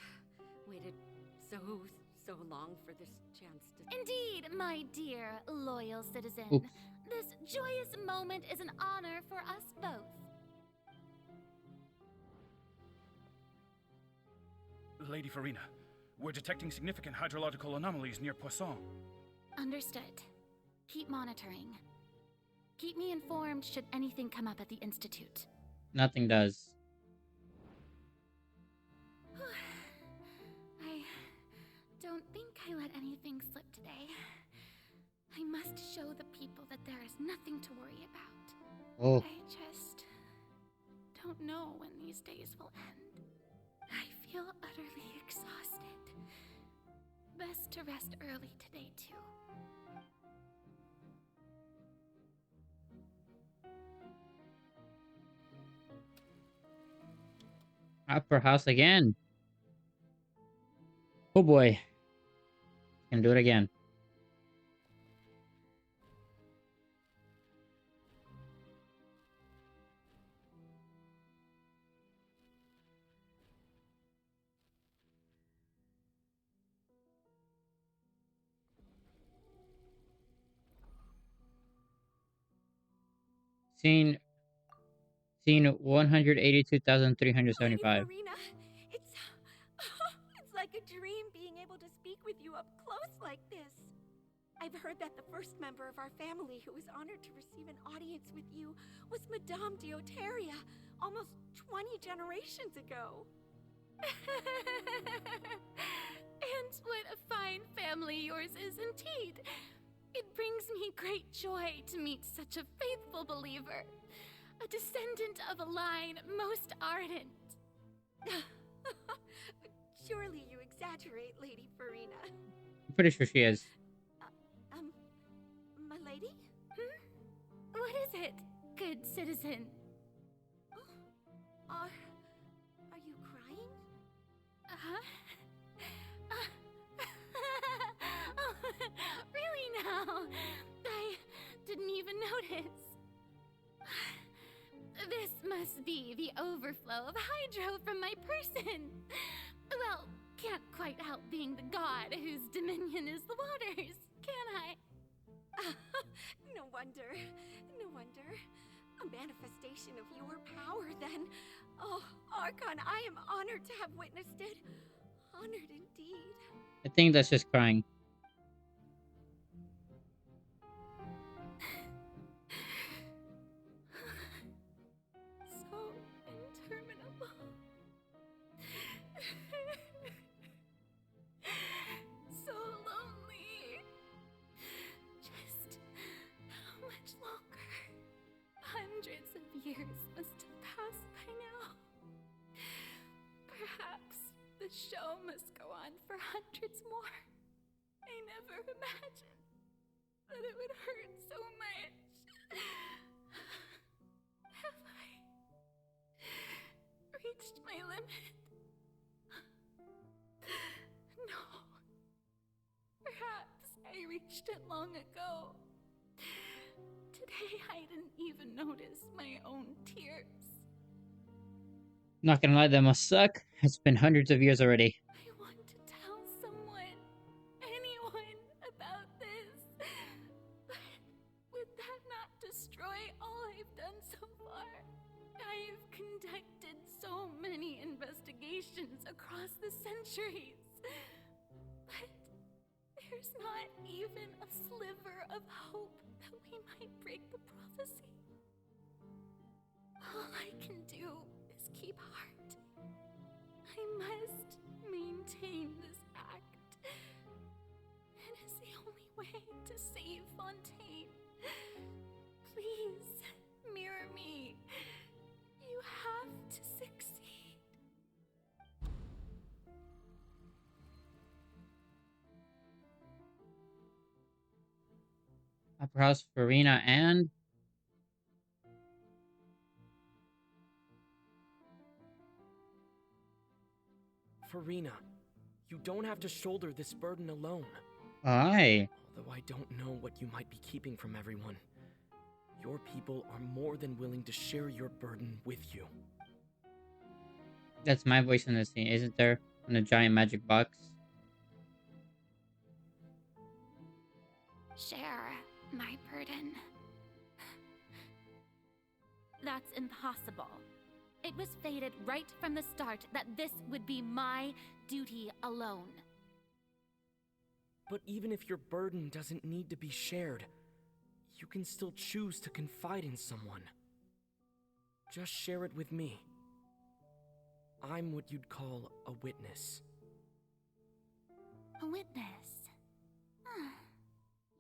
[SPEAKER 17] waited so long for this chance to...
[SPEAKER 3] Indeed, my dear, loyal citizen.
[SPEAKER 2] Oops.
[SPEAKER 3] This joyous moment is an honor for us both.
[SPEAKER 16] Lady Furina, we're detecting significant hydrological anomalies near Poisson.
[SPEAKER 3] Understood. Keep monitoring. Keep me informed should anything come up at the Institute.
[SPEAKER 2] Nothing does.
[SPEAKER 3] I don't think I let anything slip today. I must show the people that there is nothing to worry about.
[SPEAKER 2] Oh.
[SPEAKER 3] I just don't know when these days will end. I feel utterly exhausted. Best to rest early today, too.
[SPEAKER 2] Opera House again. Oh boy. Can do it again. Scene 182,375.
[SPEAKER 17] Furina, it's like a dream being able to speak with you up close like this. I've heard that the first member of our family who was honored to receive an audience with you was Madame Deoteria, almost 20 generations ago.
[SPEAKER 3] And what a fine family yours is indeed. It brings me great joy to meet such a faithful believer. a descendant of a line most ardent.
[SPEAKER 17] Surely you exaggerate, Lady Furina.
[SPEAKER 2] I'm pretty sure she is.
[SPEAKER 17] My lady?
[SPEAKER 3] What is it, good citizen?
[SPEAKER 17] Are you crying?
[SPEAKER 3] Huh? Oh, really now? I didn't even notice. This must be the overflow of hydro from my person. Well, can't quite help being the god whose dominion is the waters, can I?
[SPEAKER 17] No wonder. No wonder. A manifestation of your power, then. Oh, Archon, I am honored to have witnessed it. Honored indeed.
[SPEAKER 2] I think that's just crying.
[SPEAKER 3] So interminable. So lonely. Just how much longer? Hundreds of years must have passed by now. Perhaps the show must go on for hundreds more. I never imagined that it would hurt so much. Have I reached my limit? No. Perhaps I reached it long ago. Today I didn't even notice my own tears.
[SPEAKER 2] Not gonna lie, that must suck. It's been hundreds of years already.
[SPEAKER 3] I want to tell someone, anyone, about this. But would that not destroy all I've done so far? I have conducted so many investigations across the centuries. But there's not even a sliver of hope that we might break the prophecy. All I can do is keep heart. I must maintain this act. It is the only way to save Fontaine. Please, mirror me. You have to succeed.
[SPEAKER 2] Opera House, Furina, and
[SPEAKER 13] Furina, you don't have to shoulder this burden alone.
[SPEAKER 2] aye.
[SPEAKER 13] Although I don't know what you might be keeping from everyone, your people are more than willing to share your burden with you.
[SPEAKER 2] That's my voice in the scene, isn't there? On the giant magic box.
[SPEAKER 3] Share my burden. That's impossible. It was fated right from the start that this would be my duty alone.
[SPEAKER 13] But even if your burden doesn't need to be shared, you can still choose to confide in someone. Just share it with me. I'm what you'd call a witness.
[SPEAKER 3] A witness?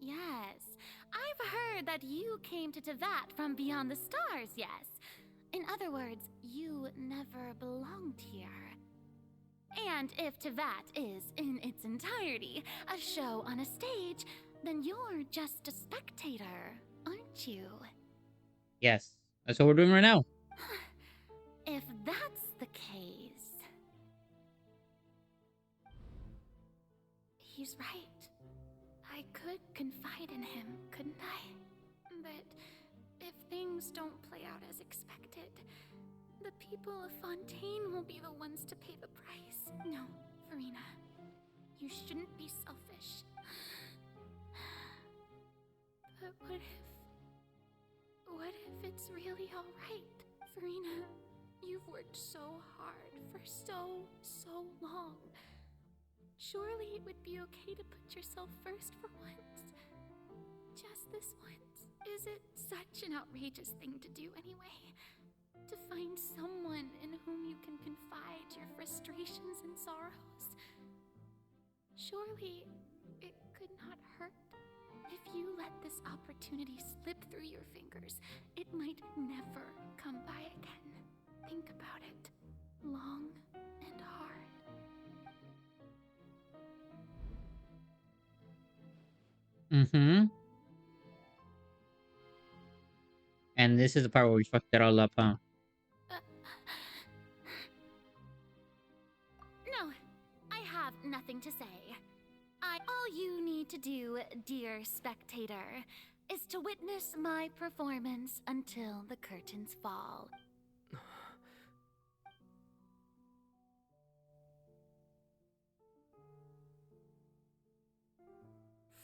[SPEAKER 3] Yes. I've heard that you came to Tevat from beyond the stars, yes. In other words, you never belonged here. And if Tevat is, in its entirety, a show on a stage, then you're just a spectator, aren't you?
[SPEAKER 2] Yes. That's what we're doing right now.
[SPEAKER 3] If that's the case... He's right. I could confide in him, couldn't I? But if things don't play out as expected, the people of Fontaine will be the ones to pay the price. No, Furina. You shouldn't be selfish. But what if it's really alright, Furina? You've worked so hard for so long. Surely it would be okay to put yourself first for once. Just this once. Is it such an outrageous thing to do anyway? To find someone in whom you can confide your frustrations and sorrows? Surely it could not hurt. If you let this opportunity slip through your fingers, it might never come by again. Think about it long and hard.
[SPEAKER 2] Mm-hmm. And this is the part where we fucked it all up, huh?
[SPEAKER 3] No, I have nothing to say. All you need to do, dear spectator, is to witness my performance until the curtains fall.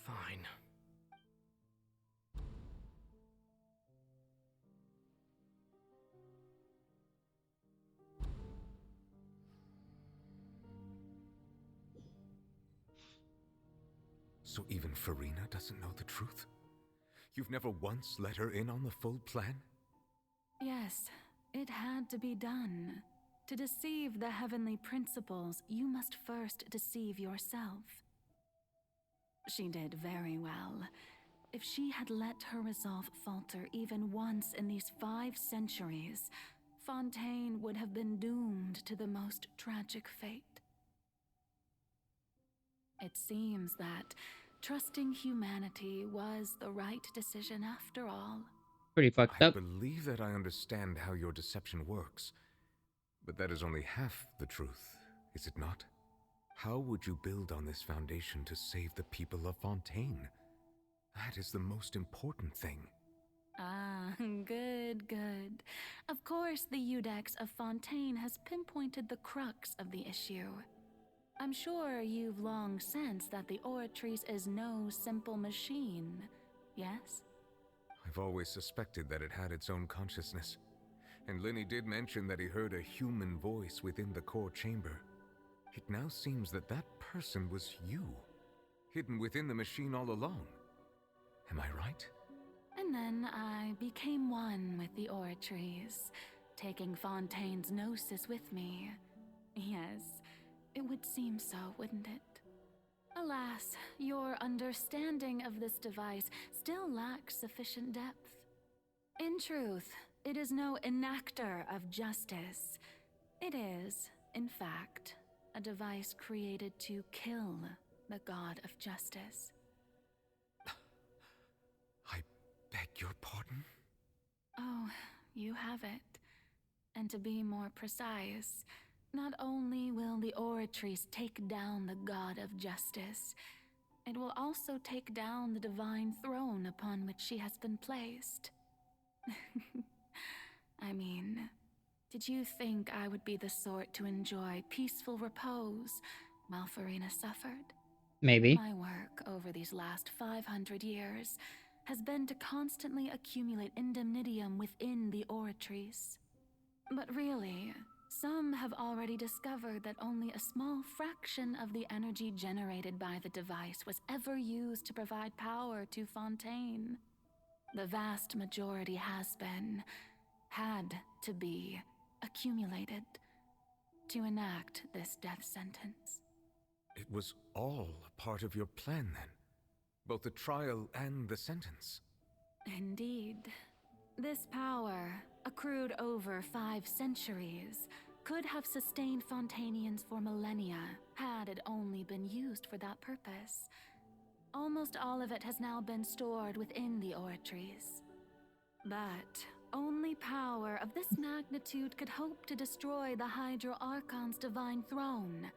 [SPEAKER 13] Fine.
[SPEAKER 4] So even Furina doesn't know the truth? You've never once let her in on the full plan?
[SPEAKER 19] Yes, it had to be done. To deceive the heavenly principles, you must first deceive yourself. She did very well. If she had let her resolve falter even once in these 5 centuries, Fontaine would have been doomed to the most tragic fate. It seems that trusting humanity was the right decision after all.
[SPEAKER 2] Pretty fucked
[SPEAKER 4] I
[SPEAKER 2] up.
[SPEAKER 4] believe that I understand how your deception works, but that is only half the truth, is it not? How would you build on this foundation to save the people of Fontaine? That is the most important thing.
[SPEAKER 19] Ah, good, good. Of course, the Eudex of Fontaine has pinpointed the crux of the issue. I'm sure you've long sensed that the Oratrice is no simple machine, yes?
[SPEAKER 4] I've always suspected that it had its own consciousness, and Linny did mention that he heard a human voice within the core chamber. It now seems that that person was you, hidden within the machine all along. Am I right?
[SPEAKER 19] And then I became one with the Oratrice, taking Fontaine's gnosis with me. Yes, it would seem so, wouldn't it? Alas, your understanding of this device still lacks sufficient depth. In truth, it is no enactor of justice. It is, in fact, a device created to kill the god of justice.
[SPEAKER 4] I beg your pardon?
[SPEAKER 19] Oh, you have it. And to be more precise, not only will the Oratrice take down the god of justice, it will also take down the divine throne upon which she has been placed. I mean, did you think I would be the sort to enjoy peaceful repose while Furina suffered?
[SPEAKER 2] Maybe.
[SPEAKER 19] My work over these last 500 years has been to constantly accumulate indemnitium within the Oratrice. But really, some have already discovered that only a small fraction of the energy generated by the device was ever used to provide power to Fontaine. The vast majority had to be, accumulated to enact this death sentence.
[SPEAKER 4] It was all part of your plan then? Both the trial and the sentence?
[SPEAKER 19] Indeed. This power, accrued over 5 centuries, could have sustained Fontainians for millennia had it only been used for that purpose. Almost all of it has now been stored within the Oratrice. But only power of this magnitude could hope to destroy the Hydro Archon's divine throne,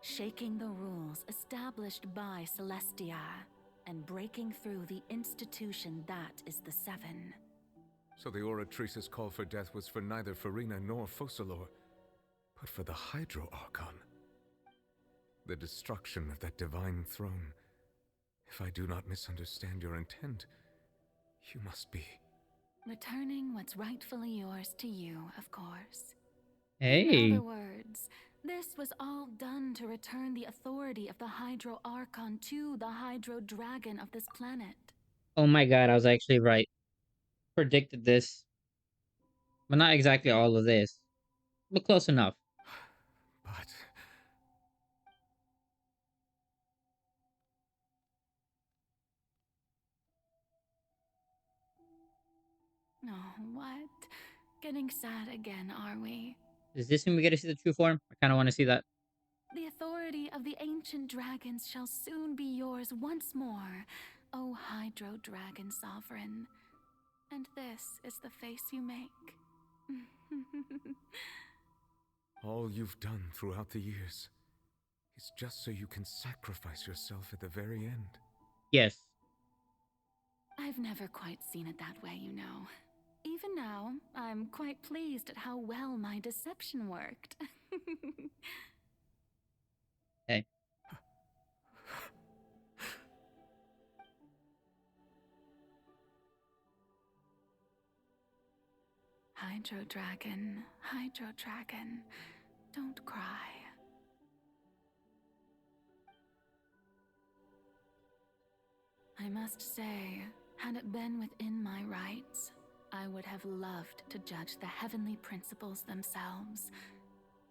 [SPEAKER 19] shaking the rules established by Celestia, and breaking through the institution that is the Seven.
[SPEAKER 4] So the Oratrice's call for death was for neither Furina nor Focalor, but for the Hydro Archon. The destruction of that divine throne. If I do not misunderstand your intent, you must be...
[SPEAKER 19] Returning what's rightfully yours to you, of course.
[SPEAKER 2] Hey.
[SPEAKER 19] In other words, this was all done to return the authority of the Hydro Archon to the Hydro Dragon of this planet.
[SPEAKER 2] Oh my god, I was actually right. Predicted this. But not exactly all of this. But close enough.
[SPEAKER 4] But...
[SPEAKER 19] getting sad again, are we?
[SPEAKER 2] Is this when we get to see the true form? I kind of want to see that.
[SPEAKER 19] The authority of the ancient dragons shall soon be yours once more, O Hydro Dragon Sovereign. And this is the face you make.
[SPEAKER 4] All you've done throughout the years is just so you can sacrifice yourself at the very end.
[SPEAKER 2] Yes.
[SPEAKER 19] I've never quite seen it that way, you know. Even now, I'm quite pleased at how well my deception worked.
[SPEAKER 2] Hey.
[SPEAKER 19] Hydro Dragon, don't cry. I must say, had it been within my rights, I would have loved to judge the heavenly principles themselves.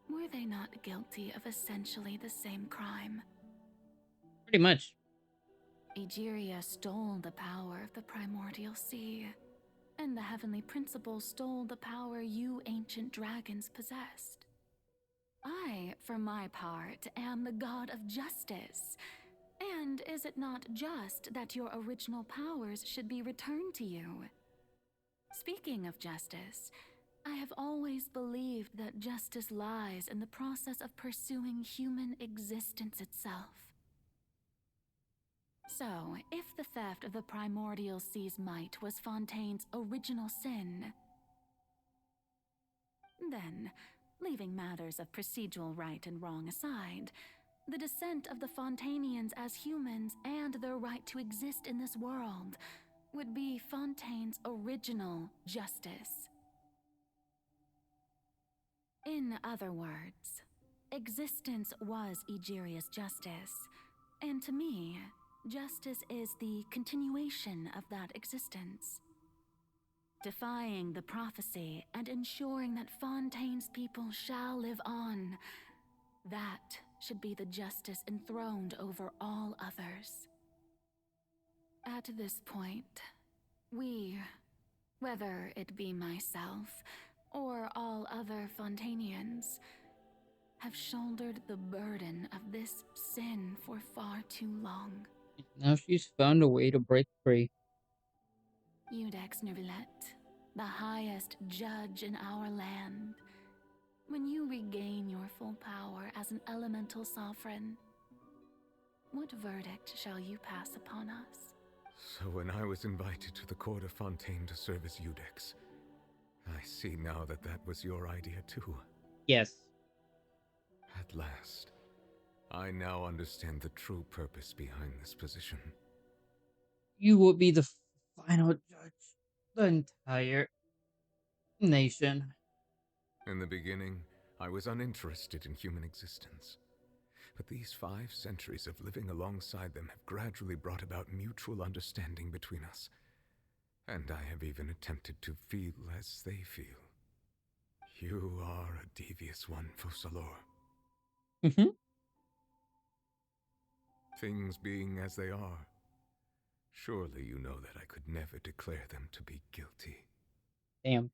[SPEAKER 19] Were they not guilty of essentially the same crime?
[SPEAKER 2] Pretty much.
[SPEAKER 19] Egeria stole the power of the primordial sea, and the heavenly principles stole the power you ancient dragons possessed. I, for my part, am the god of justice. And is it not just that your original powers should be returned to you? Speaking of justice, I have always believed that justice lies in the process of pursuing human existence itself. So, if the theft of the primordial sea's might was Fontaine's original sin, then, leaving matters of procedural right and wrong aside, the descent of the Fontainians as humans and their right to exist in this world would be Fontaine's original justice. In other words, existence was Egeria's justice, and to me, justice is the continuation of that existence. Defying the prophecy and ensuring that Fontaine's people shall live on, that should be the justice enthroned over all others. At this point, we, whether it be myself or all other Fontainians, have shouldered the burden of this sin for far too long.
[SPEAKER 2] Now she's found a way to break free.
[SPEAKER 19] Iudex Nervilette, the highest judge in our land, when you regain your full power as an elemental sovereign, what verdict shall you pass upon us?
[SPEAKER 4] So when I was invited to the court of Fontaine to serve as Iudex, I see now that that was your idea too.
[SPEAKER 2] Yes.
[SPEAKER 4] At last, I now understand the true purpose behind this position.
[SPEAKER 2] You will be the final judge. The entire nation.
[SPEAKER 4] In the beginning, I was uninterested in human existence. But these 5 centuries of living alongside them have gradually brought about mutual understanding between us. And I have even attempted to feel as they feel. You are a devious one, Fussalor. Things being as they are, surely you know that I could never declare them to be guilty.
[SPEAKER 2] Damn.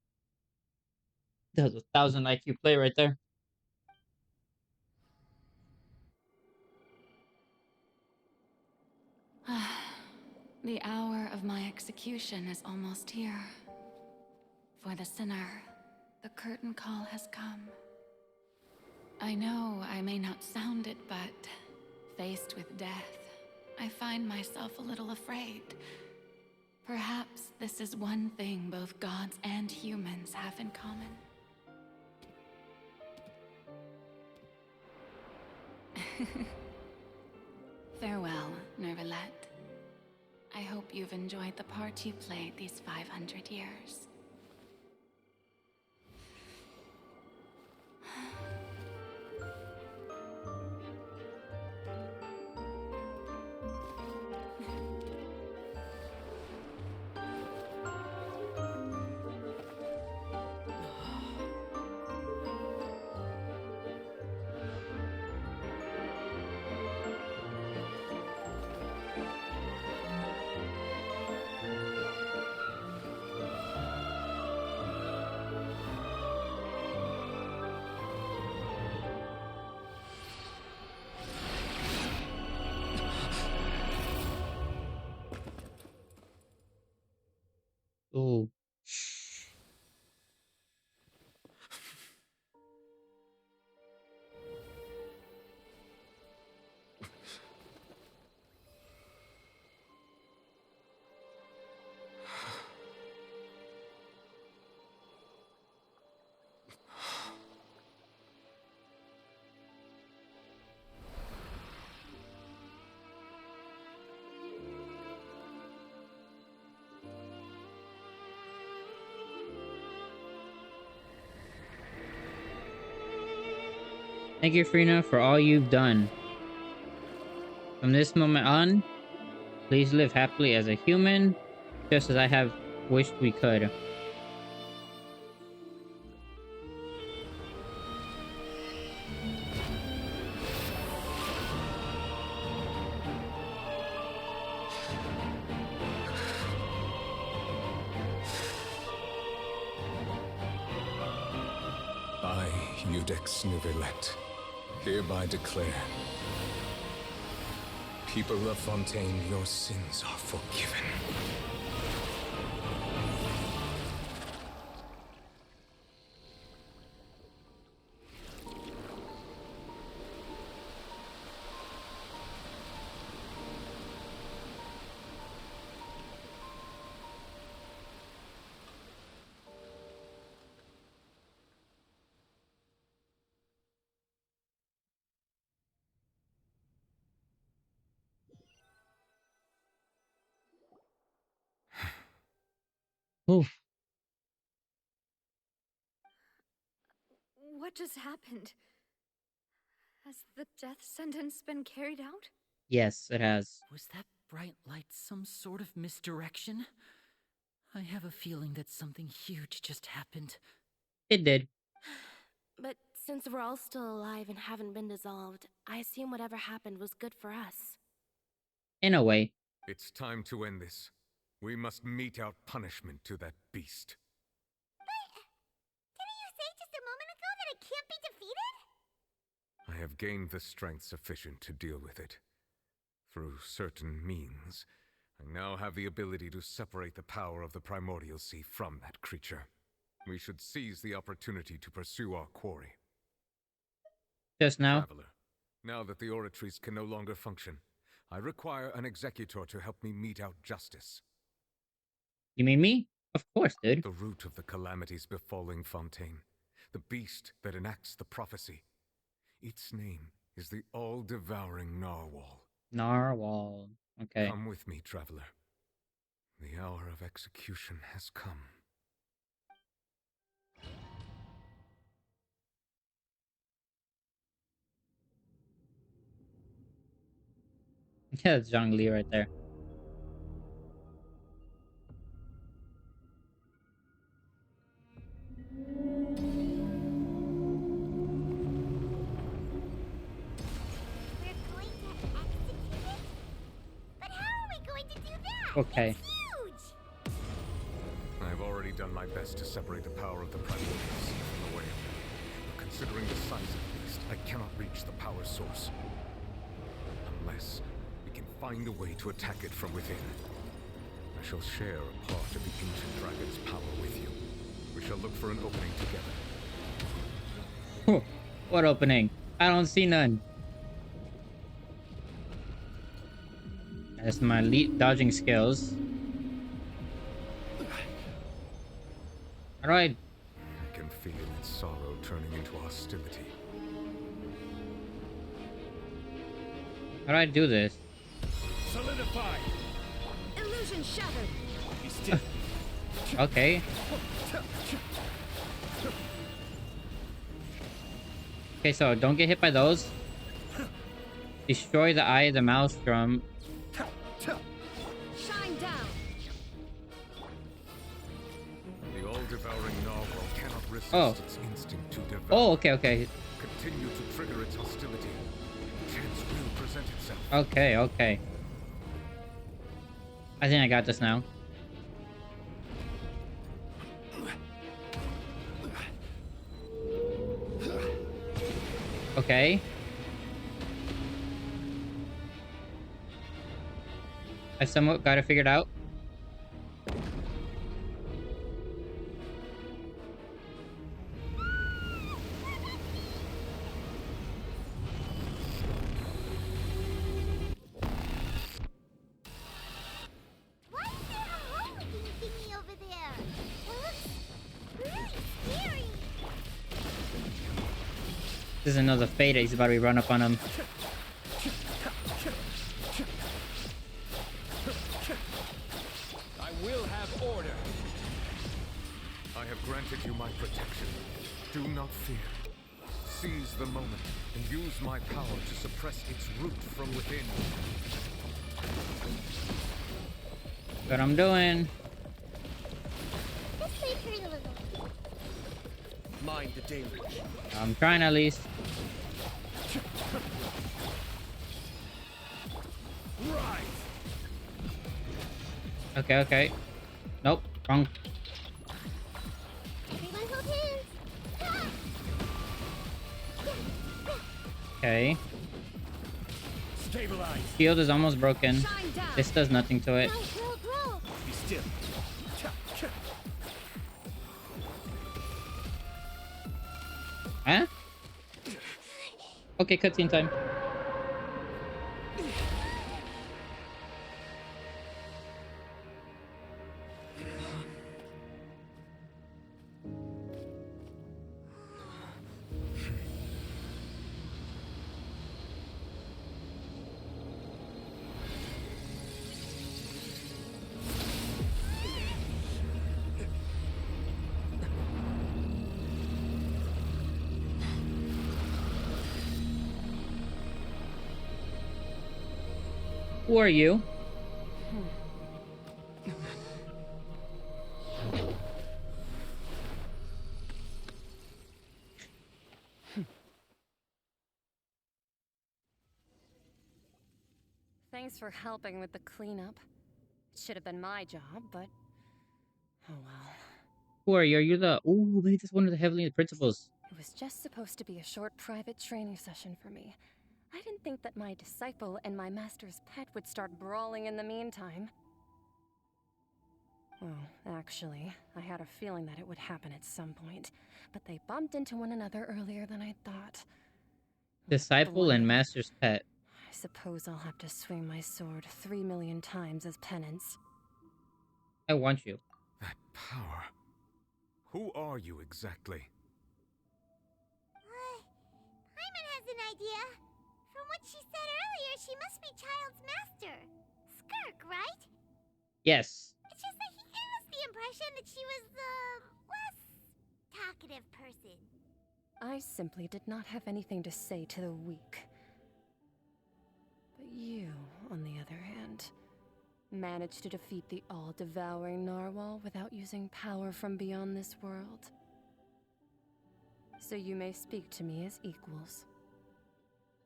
[SPEAKER 2] That was a 1,000 IQ play right there.
[SPEAKER 19] The hour of my execution is almost here. For the sinner, the curtain call has come. I know I may not sound it, but faced with death, I find myself a little afraid. Perhaps this is one thing both gods and humans have in common. Farewell, Nervilette. I hope you've enjoyed the part you played these 500 years.
[SPEAKER 2] Thank you, Furina, for all you've done. From this moment on, please live happily as a human, just as I have wished we could.
[SPEAKER 4] I, Eudex Nuvelet, hereby declare, people of Fontaine, your sins are forgiven.
[SPEAKER 2] Oof.
[SPEAKER 9] What just happened? Has the death sentence been carried out?
[SPEAKER 2] Yes, it has.
[SPEAKER 1] Was that bright light some sort of misdirection? I have a feeling that something huge just happened.
[SPEAKER 2] It did.
[SPEAKER 11] But since we're all still alive and haven't been dissolved, I assume whatever happened was good for us.
[SPEAKER 2] In a way.
[SPEAKER 4] It's time to end this. We must mete out punishment to that beast.
[SPEAKER 5] Didn't you say just a moment ago that it can't be defeated?
[SPEAKER 4] I have gained the strength sufficient to deal with it. Through certain means, I now have the ability to separate the power of the Primordial Sea from that creature. We should seize the opportunity to pursue our quarry.
[SPEAKER 2] Just now?
[SPEAKER 4] Traveler, now that the oratories can no longer function, I require an executor to help me mete out justice.
[SPEAKER 2] You mean me? Of course, dude.
[SPEAKER 4] The root of the calamities befalling Fontaine. The beast that enacts the prophecy. Its name is the all-devouring Narwhal.
[SPEAKER 2] Narwhal. Okay.
[SPEAKER 4] Come with me, traveler. The hour of execution has come.
[SPEAKER 2] Yeah, it's Zhongli right there. Okay.
[SPEAKER 4] I've already done my best to separate the power of the Primordial Sea from the whale. But considering the size of the beast, I cannot reach the power source. Unless we can find a way to attack it from within. I shall share a part of the ancient dragon's power with you. We shall look for an opening together.
[SPEAKER 2] What opening? I don't see none. That's my elite dodging skills. How do
[SPEAKER 4] I can feel its sorrow turning into hostility.
[SPEAKER 2] How do I do this?
[SPEAKER 17] Solidify. Illusion shattered. Be still.
[SPEAKER 2] Okay. Okay, so don't get hit by those. Destroy the eye of the maelstrom.
[SPEAKER 17] Shine down.
[SPEAKER 4] The all-devouring Narwhal cannot resist its instinct to devour.
[SPEAKER 2] Oh, okay, okay.
[SPEAKER 4] Continue to trigger its hostility. Chance will present itself.
[SPEAKER 2] Okay, okay. I think I got this now. Okay. I somewhat got it figured out. This is another fate that he's about to run up on him.
[SPEAKER 4] I will have order. I have granted you my protection. Do not fear. seize the moment and use my power to suppress its root from within.
[SPEAKER 2] What I'm doing.
[SPEAKER 5] Just leave her alone.
[SPEAKER 12] Mind the damage.
[SPEAKER 2] I'm trying at least.
[SPEAKER 12] Right.
[SPEAKER 2] Okay, okay. Nope, wrong.
[SPEAKER 5] Everyone hold hands. Ah!
[SPEAKER 2] Okay.
[SPEAKER 12] Stabilize.
[SPEAKER 2] Shield is almost broken. This does nothing to it.
[SPEAKER 5] Grow.
[SPEAKER 12] Be still.
[SPEAKER 2] Huh? Okay, cutscene time. Who are you?
[SPEAKER 14] Thanks for helping with the cleanup. It should have been my job, but oh well.
[SPEAKER 2] Who are you? Are you the... Ooh, maybe this is one of the Heavenly Principles.
[SPEAKER 14] It was just supposed to be a short private training session for me. I didn't think that my disciple and my master's pet would start brawling in the meantime. Well, actually, I had a feeling that it would happen at some point, but they bumped into one another earlier than I thought.
[SPEAKER 2] Disciple and Master's Pet.
[SPEAKER 14] I suppose I'll have to swing my sword 3 million times as penance.
[SPEAKER 2] I want you.
[SPEAKER 4] That power. Who are you exactly?
[SPEAKER 5] Paimon has an idea. From what she said earlier, she must be Child's master. Skirk, right?
[SPEAKER 2] Yes.
[SPEAKER 5] It's just that he gave us the impression that she was the less talkative person.
[SPEAKER 14] I simply did not have anything to say to the weak. But you, on the other hand, managed to defeat the all-devouring narwhal without using power from beyond this world. So you may speak to me as equals.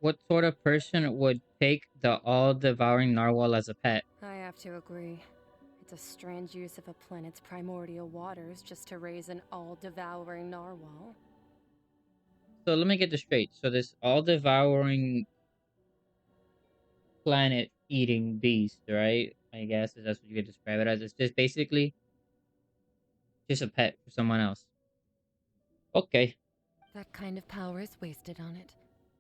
[SPEAKER 2] What sort of person would take the all-devouring narwhal as a pet?
[SPEAKER 14] I have to agree. It's a strange use of a planet's primordial waters just to raise an all-devouring narwhal.
[SPEAKER 2] So let me get this straight. So this all-devouring planet-eating beast, right? I guess that's what you could describe it as. It's just basically just a pet for someone else. Okay.
[SPEAKER 14] That kind of power is wasted on it.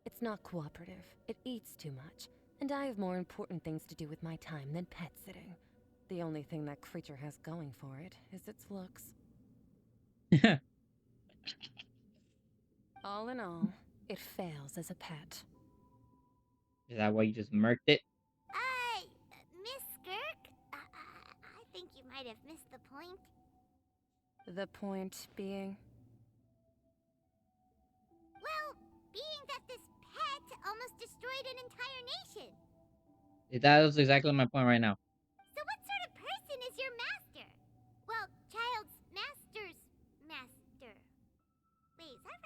[SPEAKER 14] It's not cooperative. It eats too much. And I have more important things to do with my time than pet sitting. The only thing that creature has going for it is its looks. All in all, it fails as a pet.
[SPEAKER 2] Is that why you just murked it?
[SPEAKER 5] Miss Skirk? I think you might have missed the point.
[SPEAKER 14] The point being?
[SPEAKER 5] Well, being that this pet almost destroyed an entire nation.
[SPEAKER 2] That was exactly my point right now.
[SPEAKER 5] So what sort of person is your master? Well, Child's master's master. Wait, is that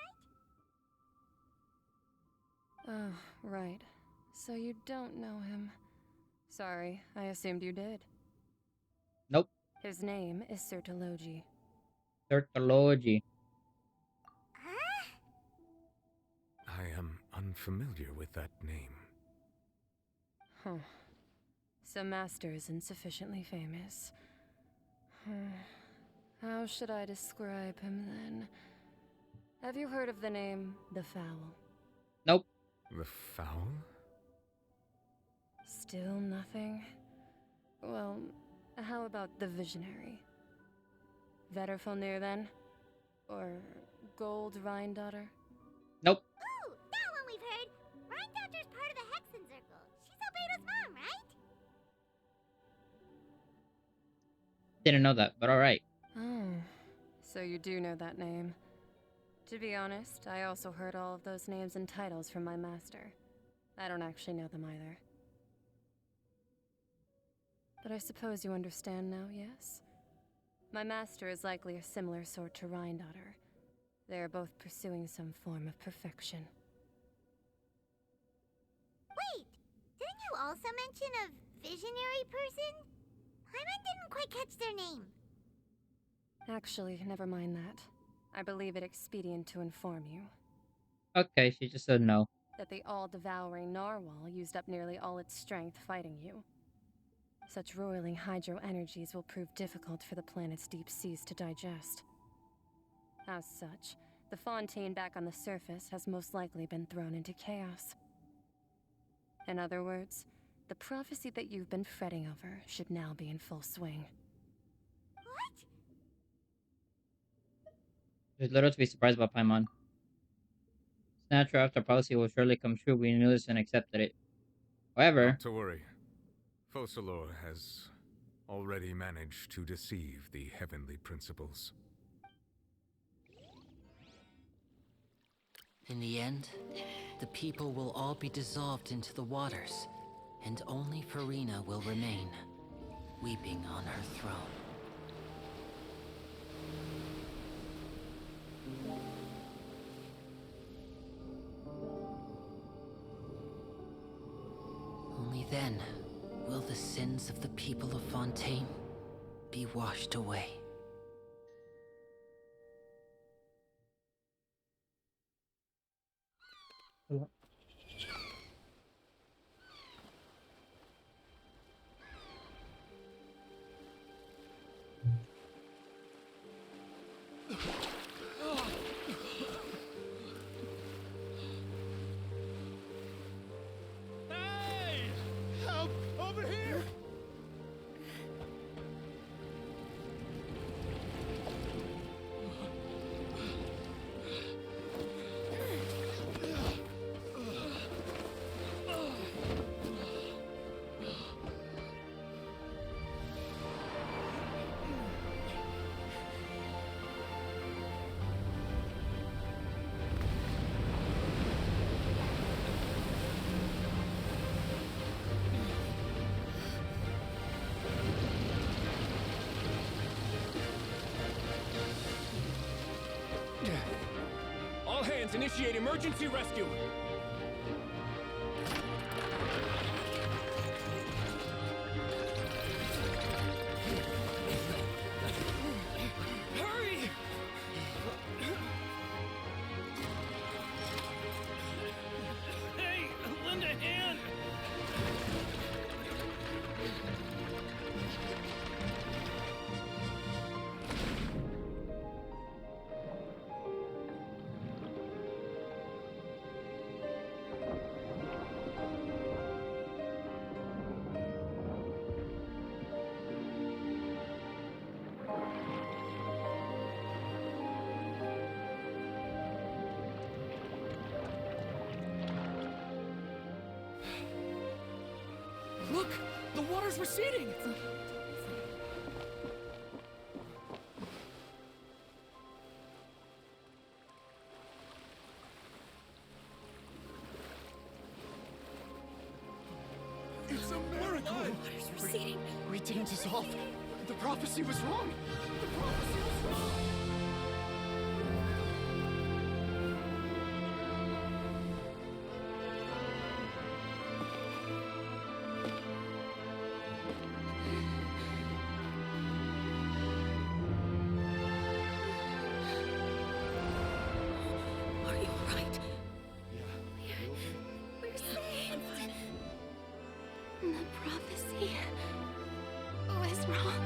[SPEAKER 5] right?
[SPEAKER 14] Oh, right. So you don't know him. Sorry, I assumed you did.
[SPEAKER 2] Nope.
[SPEAKER 14] His name is Sertology.
[SPEAKER 2] Sertology.
[SPEAKER 5] Huh?
[SPEAKER 4] I am unfamiliar with that name.
[SPEAKER 14] Huh. So Master isn't sufficiently famous. How should I describe him then? Have you heard of the name The Fowl?
[SPEAKER 2] Nope.
[SPEAKER 4] The Fowl?
[SPEAKER 14] Still nothing? Well, how about the Visionary? Vetterfalnir then? Or Gold Rhine-daughter?
[SPEAKER 2] Nope.
[SPEAKER 5] Ooh, that one we've heard. Rhine-daughter's part of the Hexen Circle. She's Albedo's mom, right?
[SPEAKER 2] Didn't know that, but alright.
[SPEAKER 14] Oh, so you do know that name. To be honest, I also heard all of those names and titles from my master. I don't actually know them either. But I suppose you understand now, yes? My master is likely a similar sort to Rhindaughter. They are both pursuing some form of perfection.
[SPEAKER 5] Wait! Didn't you also mention a visionary person? Paimon didn't quite catch their name.
[SPEAKER 14] Actually, never mind that. I believe it expedient to inform you.
[SPEAKER 2] Okay, she just said no.
[SPEAKER 14] That the all-devouring narwhal used up nearly all its strength fighting you. Such roiling hydro energies will prove difficult for the planet's deep seas to digest. As such, the fontaine back on the surface has most likely been thrown into chaos. In other words, the prophecy that you've been fretting over should now be in full swing.
[SPEAKER 5] What?
[SPEAKER 2] There's little to be surprised about Paimon. It's natural after policy will surely come true. We knew this and accepted it. However,
[SPEAKER 4] not to worry. Focalor has already managed to deceive the heavenly principles.
[SPEAKER 1] In the end, the people will all be dissolved into the waters, and only Furina will remain, weeping on her throne. Only then will the sins of the people of Fontaine be washed away.
[SPEAKER 21] Hey! Help! Over here!
[SPEAKER 12] All hands, initiate emergency rescue! Hurry!
[SPEAKER 21] Hey, lend a hand!
[SPEAKER 12] Look! The water's receding!
[SPEAKER 20] It's a miracle!
[SPEAKER 17] Water's receding.
[SPEAKER 20] We didn't dissolve. The prophecy was wrong. The prophecy was wrong.
[SPEAKER 17] Are you alright?
[SPEAKER 20] Yeah.
[SPEAKER 17] We're saved. The prophecy was wrong.